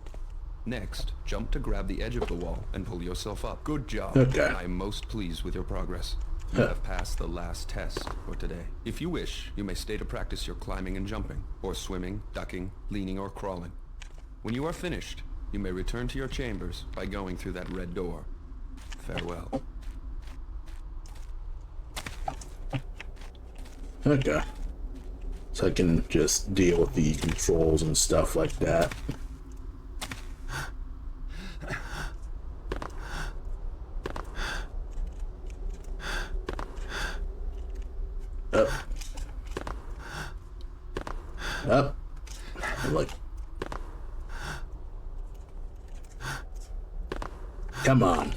Next, jump to grab the edge of the wall and pull yourself up. Good job. Okay. I am most pleased with your progress. You have passed the last test for today. If you wish, you may stay to practice your climbing and jumping, or swimming, ducking, leaning, or crawling. When you are finished, you may return to your chambers by going through that red door. Farewell. Okay. So I can just deal with the controls and stuff like that. Up. Up. I'm like... Come on.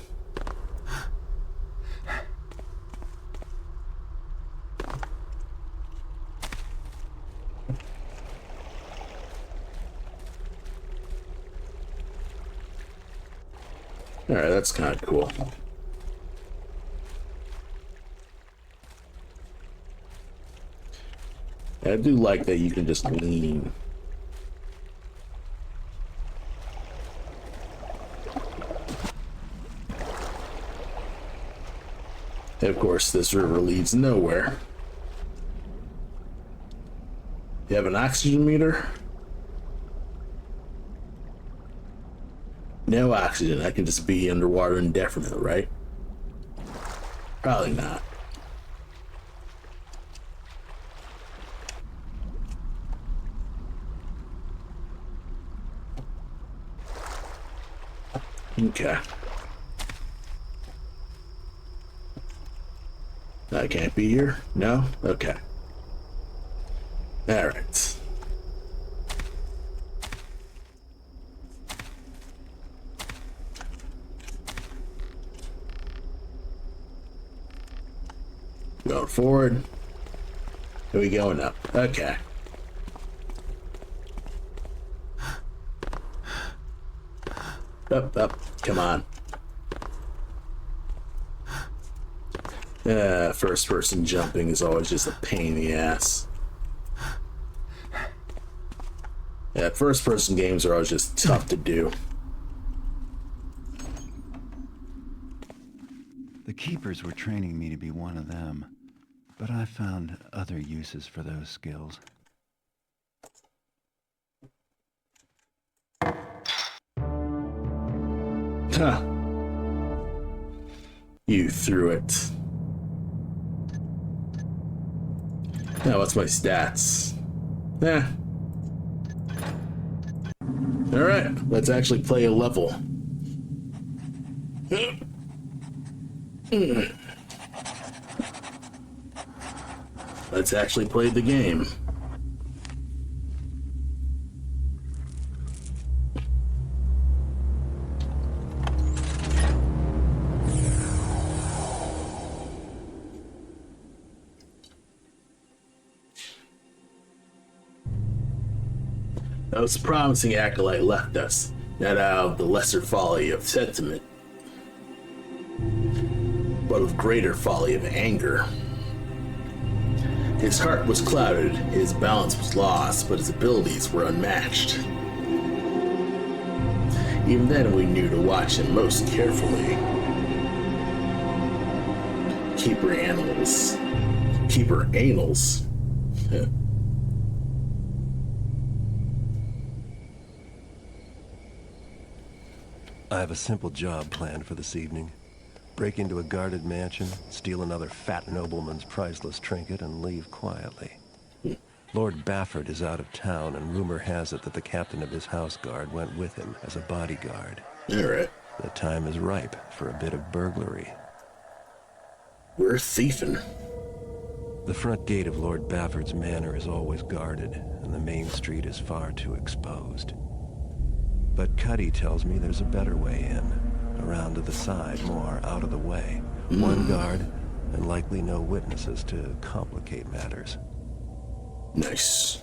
Alright, that's kind of cool. I do like that you can just lean. And of course, this river leads nowhere. You have an oxygen meter? No oxygen. I can just be underwater indefinitely, right? Probably not. Okay. I can't be here? No? Okay. Alright. Going forward. Are we going up? Okay. Up. Come on. First person jumping is always just a pain in the ass. Yeah, first person games are always just tough to do. The keepers were training me to be one of them, but I found other uses for those skills. Huh. You threw it. Now, what's my stats? Alright, let's actually play a level. Let's actually play the game. This promising acolyte left us, not out of the lesser folly of sentiment, but with greater folly of anger. His heart was clouded, his balance was lost, but his abilities were unmatched. Even then, we knew to watch him most carefully. Keeper anals. I have a simple job planned for this evening. Break into a guarded mansion, steal another fat nobleman's priceless trinket, and leave quietly. Lord Bafford is out of town, and rumor has it that the captain of his house guard went with him as a bodyguard. Alright. The time is ripe for a bit of burglary. We're thieving. The front gate of Lord Bafford's manor is always guarded, and the main street is far too exposed. But Cuddy tells me there's a better way in, around to the side, more out of the way. One guard, and likely no witnesses to complicate matters. Nice.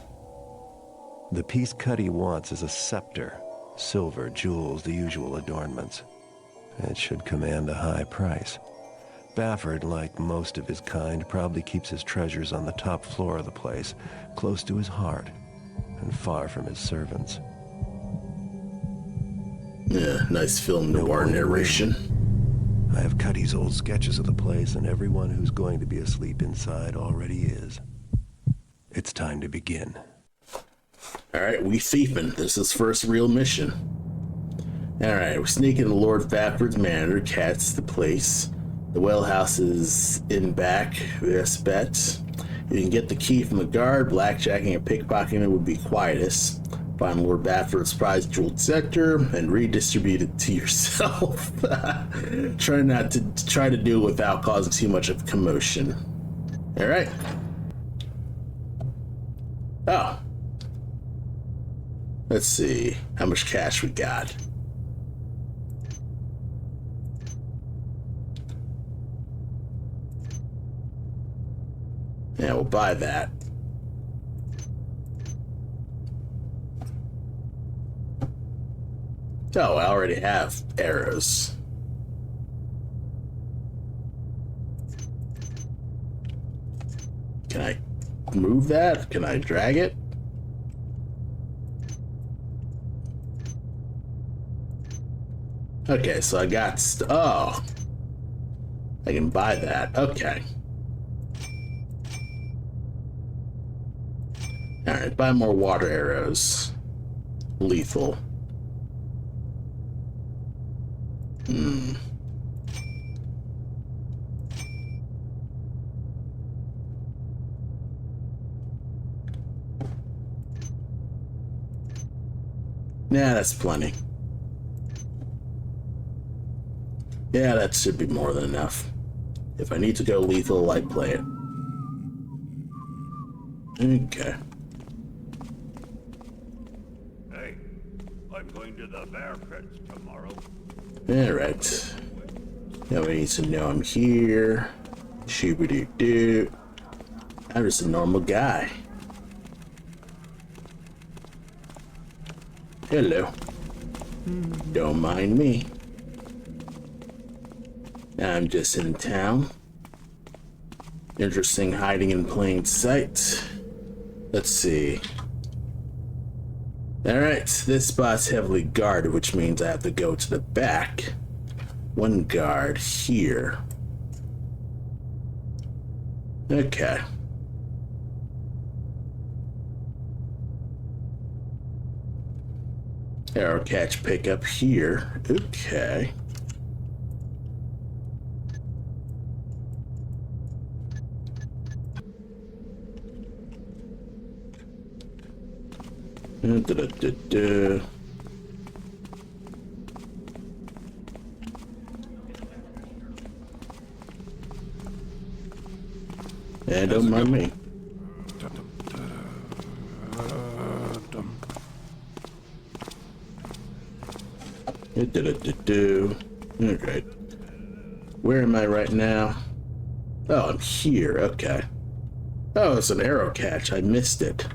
The piece Cuddy wants is a scepter. Silver, jewels, the usual adornments. It should command a high price. Bafford, like most of his kind, probably keeps his treasures on the top floor of the place, close to his heart, and far from his servants. Yeah, nice film noir narration. I have Cuddy's old sketches of the place, and everyone who's going to be asleep inside already is. It's time to begin. Alright, we thieving. This is first real mission. Alright, we sneak into Lord Bafford's manor, catch the place. The well house is in back, yes bet. You can get the key from the guard, blackjacking and pickpocketing would be quietest. Find Lord Bafford's prized jeweled scepter and redistribute it to yourself. Try to do it without causing too much of a commotion. Alright. Oh. Let's see how much cash we got. Yeah, we'll buy that. Oh, I already have arrows. Can I move that? Can I drag it? Okay, so I got oh. I can buy that. Okay. Alright, buy more water arrows. Lethal. Yeah, that's plenty. Yeah, that should be more than enough. If I need to go lethal, I play it. Okay. Hey, I'm going to the bear pits tomorrow. Alright. Nobody needs to know I'm here. Shooby-doo-doo. I'm just a normal guy. Hello. Don't mind me. I'm just in town. Interesting hiding in plain sight. Let's see. Alright, this spot's heavily guarded, which means I have to go to the back. One guard here. Okay. Arrow catch pickup here. Okay. Da-da-da-da. Yeah, don't mind me. Do. Alright. Where am I right now? Oh, I'm here. Okay. Oh, it's an arrow catch. I missed it.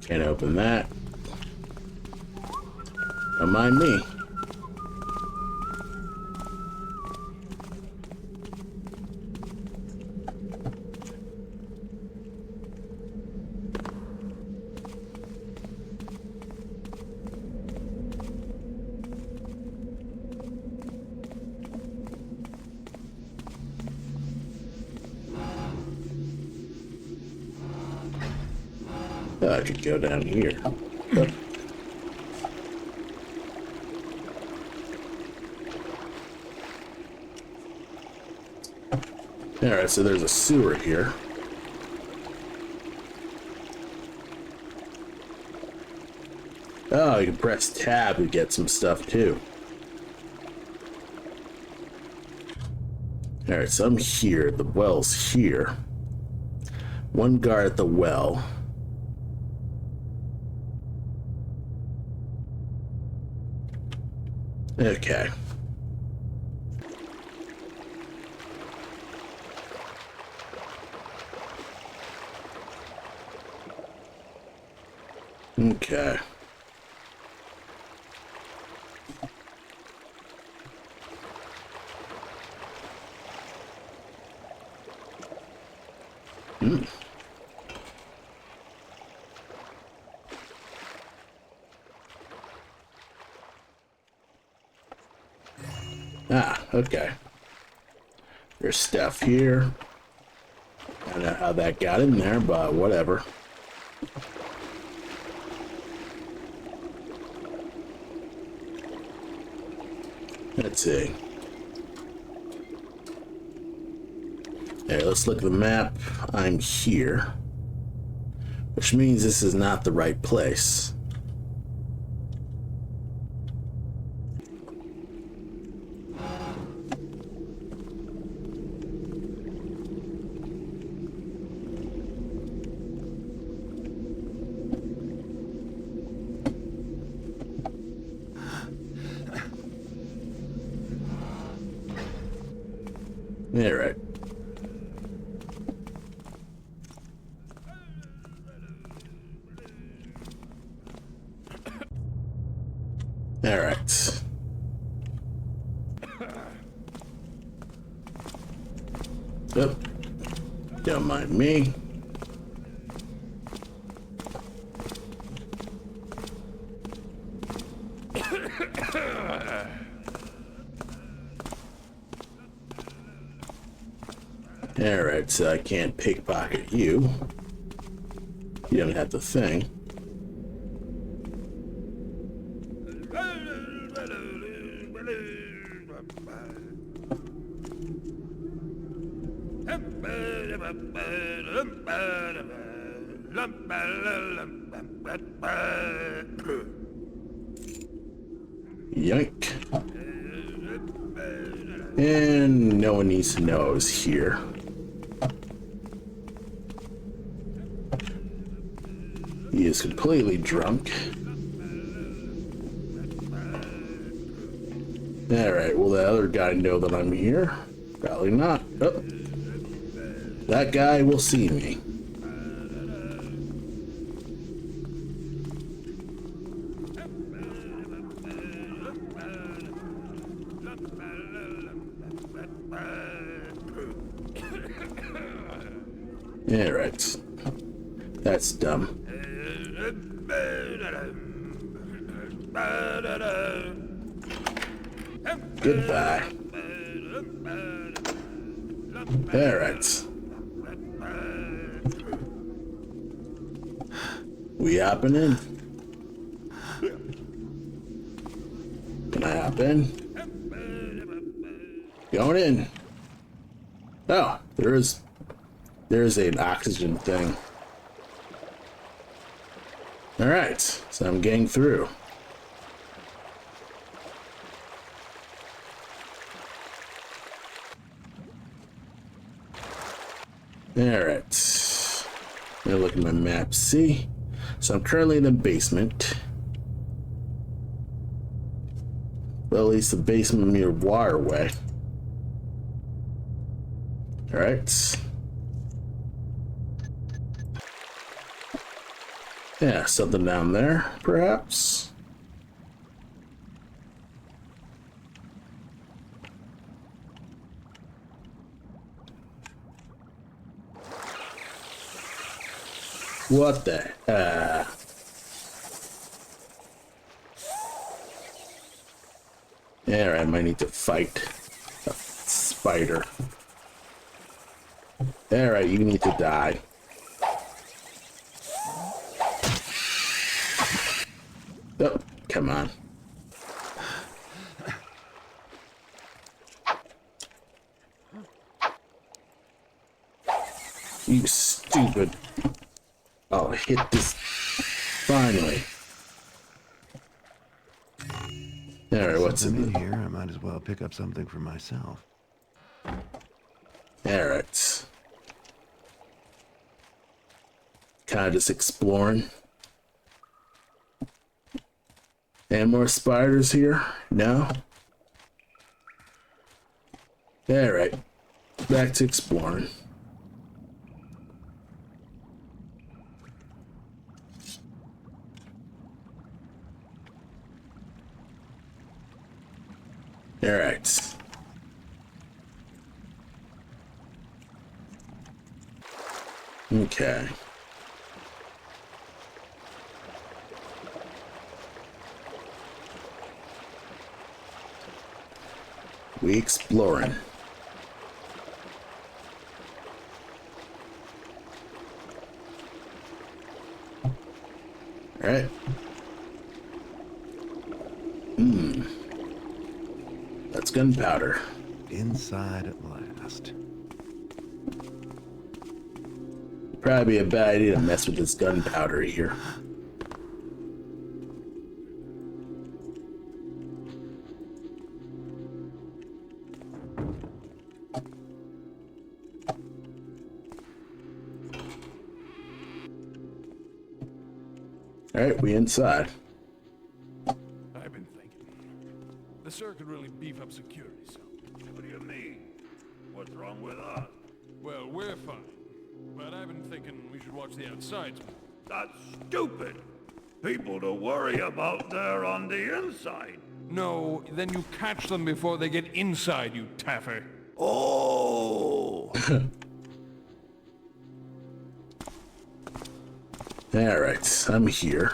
Can't open that. Don't mind me. Oh, I could go down here. Oh. Alright, so there's a sewer here. Oh, you can press tab to get some stuff too. Alright, so I'm here. The well's here. One guard at the well. Okay. Okay. Ah, okay. There's stuff here. I don't know how that got in there, but whatever. Let's see. Hey, let's look at the map. I'm here. Which means this is not the right place. Yeah, right. All right. Oh, don't mind me. Alright, so I can't pickpocket you. You don't have the thing. Yoink. And no one needs to know I was here. He is completely drunk. Alright, will the other guy know that I'm here? Probably not. Oh. That guy will see me. Alright. That's dumb. Goodbye. Alright. We hopping in? Can I hop in? Going in. Oh, there's an oxygen thing. Alright, so I'm getting through. Alright. Let me look at my map, see? So I'm currently in the basement. Well, at least the basement near waterway. Alright. Yeah, something down there, perhaps. What the? Yeah, I might need to fight a spider. Alright, you need to die. Oh, come on. You stupid. I'll hit this finally. Alright, what's in here? I might as well pick up something for myself. Alright. Kinda just exploring. And more spiders here? No? Alright. Back to exploring. Alright. Okay. We exploring. All right. That's gunpowder. Inside at last. Probably be a bad idea to mess with this gunpowder here. Alright, we inside. I've been thinking. The circuit could really beef up security, so. What do you mean? What's wrong with us? Well, we're fine. But I've been thinking we should watch the outsides. That's stupid! People to worry about there on the inside. No, then you catch them before they get inside, you taffer. Oh! Alright, I'm here.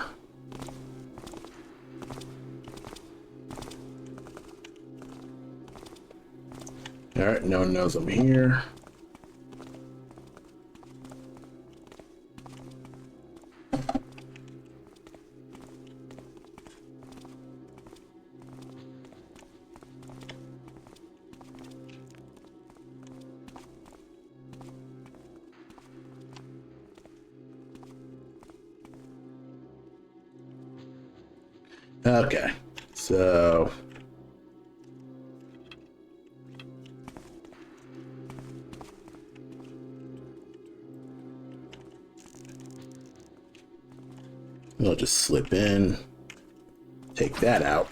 Alright, no one knows I'm here. Okay, so we'll just slip in, take that out.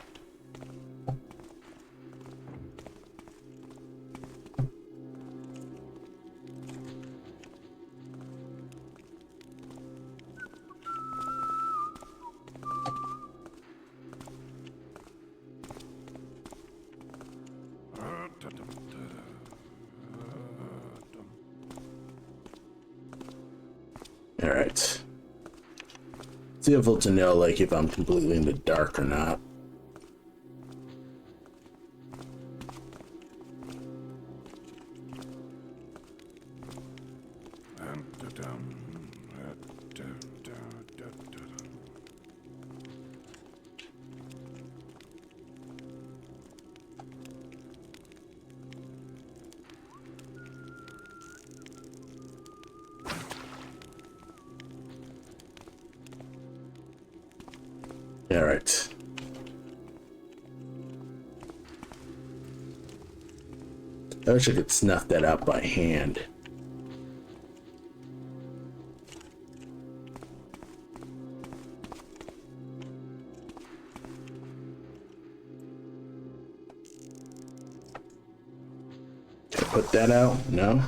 Alright. It's difficult to know, like, if I'm completely in the dark or not. Alright. I wish I could snuff that out by hand. Can I put that out? No?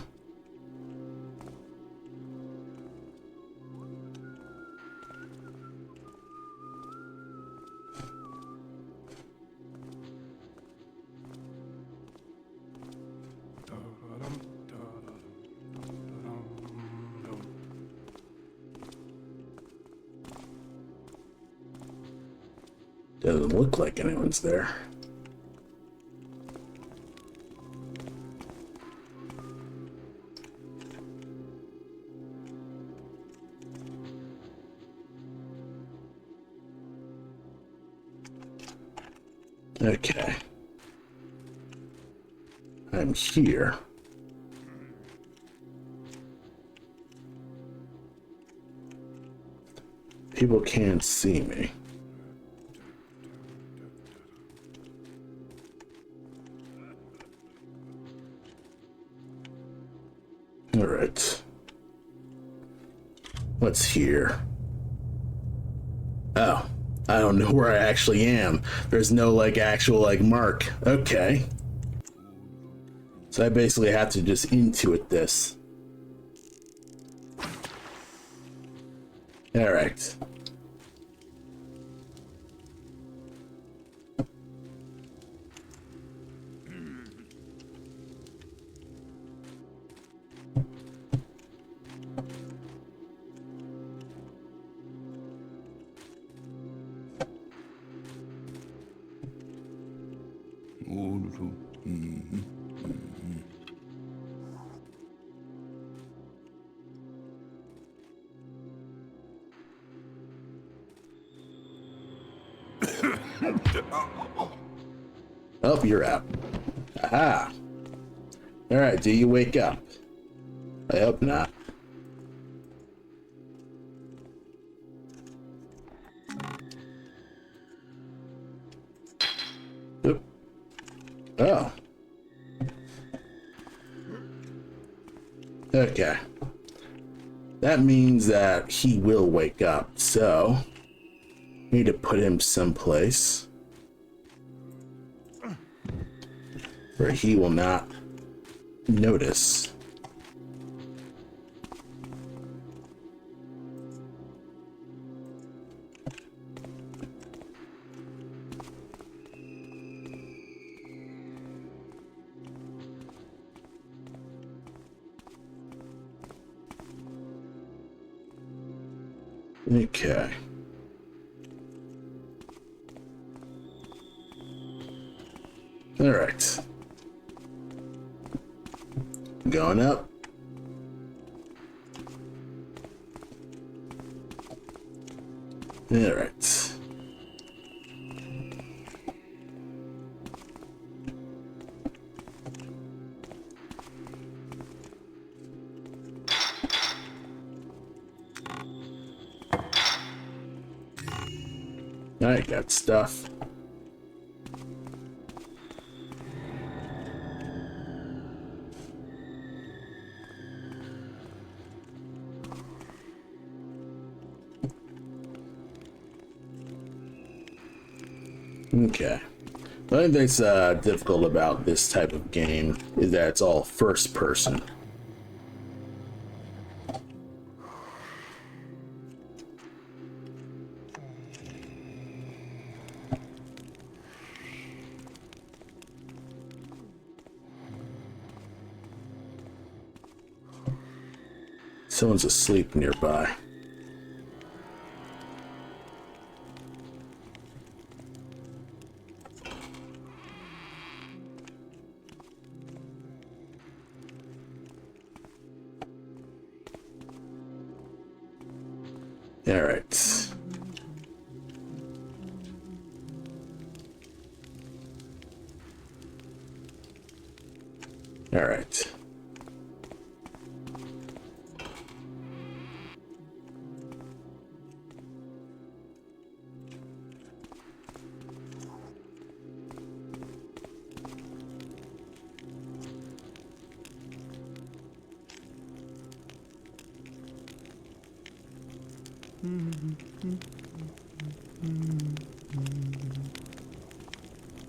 Doesn't look like anyone's there. Okay. I'm here. People can't see me. All right. What's here? Oh, I don't know where I actually am. There's no like actual like mark. Okay. So I basically have to just intuit this. All right. Oh, you're out. Aha. All right, do you wake up? I hope not. Oop. Oh. Okay. That means that he will wake up, so I need to put him someplace where he will not notice. Okay. All right. Going up. All right. I got stuff. Okay. The only thing that's difficult about this type of game is that it's all first person. Someone's asleep nearby. All right. All right.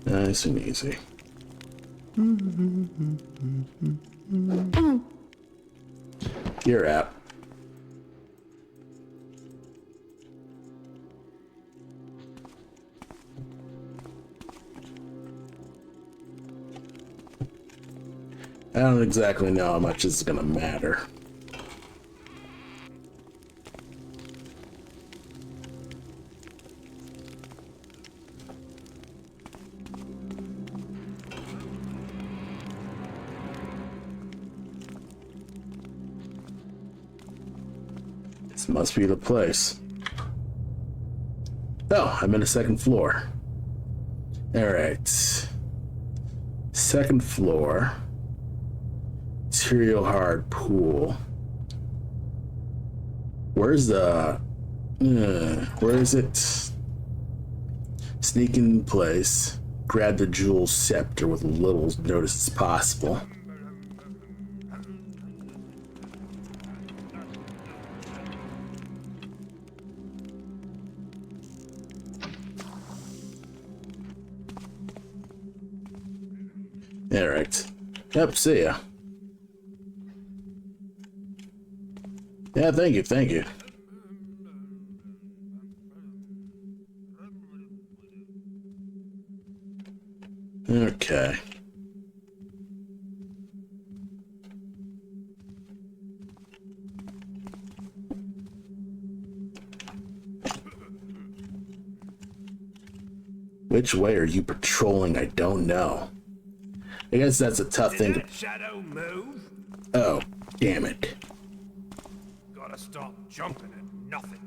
Nice and easy. You're out. I don't exactly know how much this is gonna matter. This must be the place. Oh, I'm in the second floor. All right. Second floor. Material hard pool. Where's the... where is it? Sneak in place. Grab the jewel scepter with little notice as possible. All right. Yep, see ya. Yeah, thank you, thank you. Okay. Which way are you patrolling? I don't know. I guess that's a tough thing. Did that shadow move? Oh, damn it. Gotta stop jumping at nothing.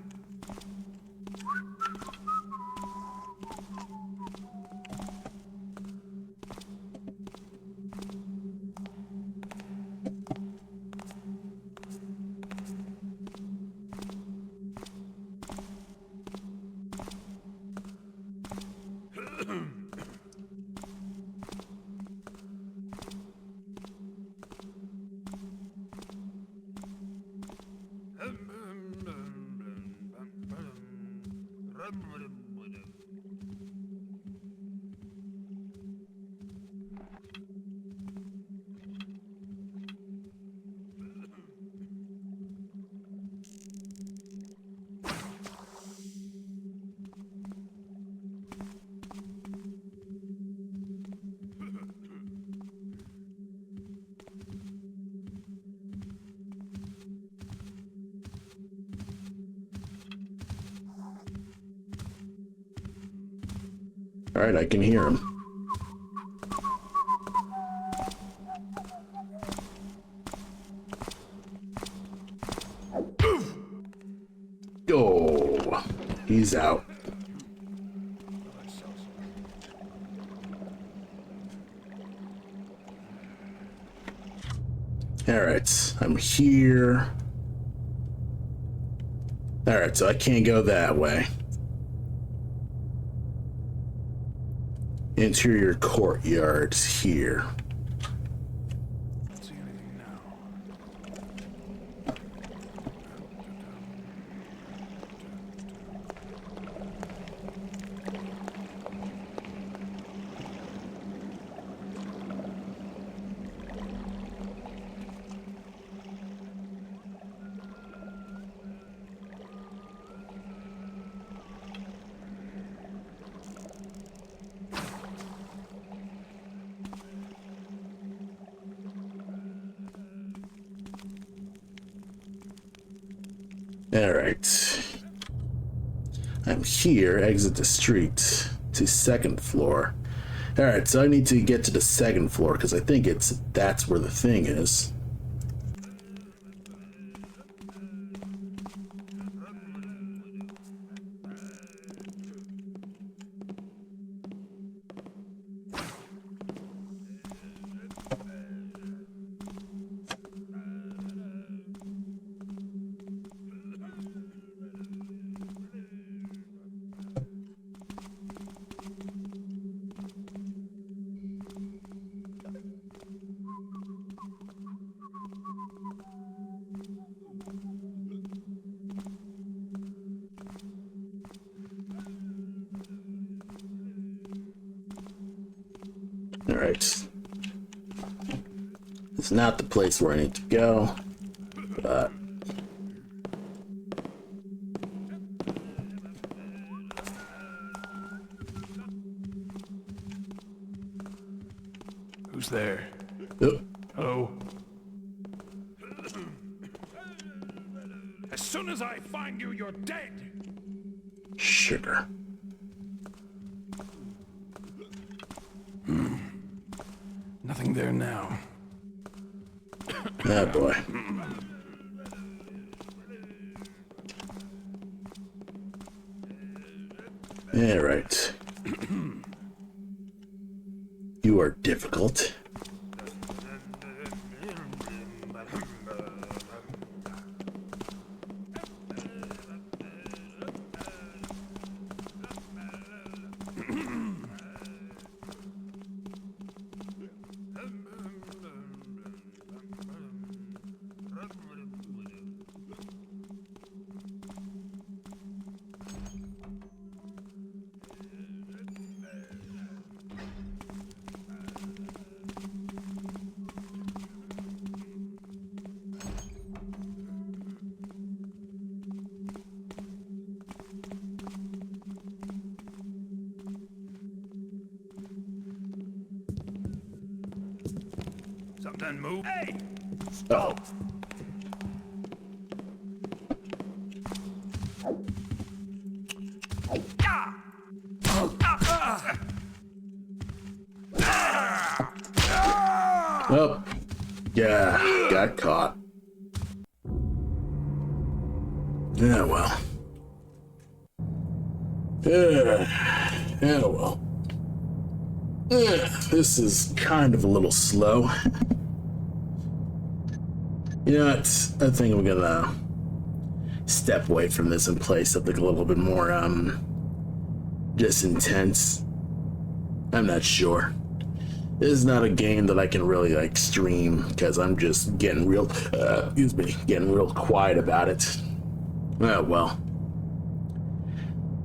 All right, I can hear him. Oh, he's out. All right, I'm here. All right, so I can't go that way. Interior courtyards here. Don't see anything now. Alright. I'm here, exit the street to second floor. Alright, so I need to get to the second floor because I think that's where the thing is. Alright. It's not the place where I need to go, but... Who's there? Oh, Hello? As soon as I find you, you're dead! sugar. Nothing there now. Oh boy. All right. You are difficult. Something move. Hey! Oh. Oh, yeah, got caught. Yeah, well. Yeah, well. This is kind of a little slow. You know what? I think I'm gonna step away from this and play something a little bit more, just intense. I'm not sure. This is not a game that I can really, like, stream, because I'm just getting real, getting real quiet about it. Oh, well.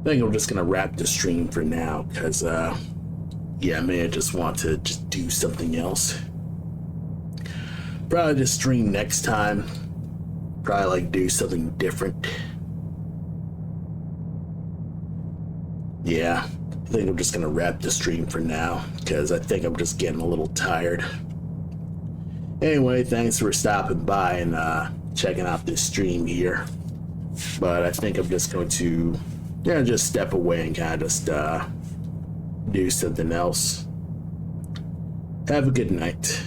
I think I'm just gonna wrap the stream for now, because, yeah, I may just want to just do something else. Probably just stream next time. Probably like do something different. Yeah, I think I'm just gonna wrap the stream for now because I think I'm just getting a little tired. Anyway, thanks for stopping by and checking out this stream here. But I think I'm just going to, just step away and kind of just do something else. Have a good night.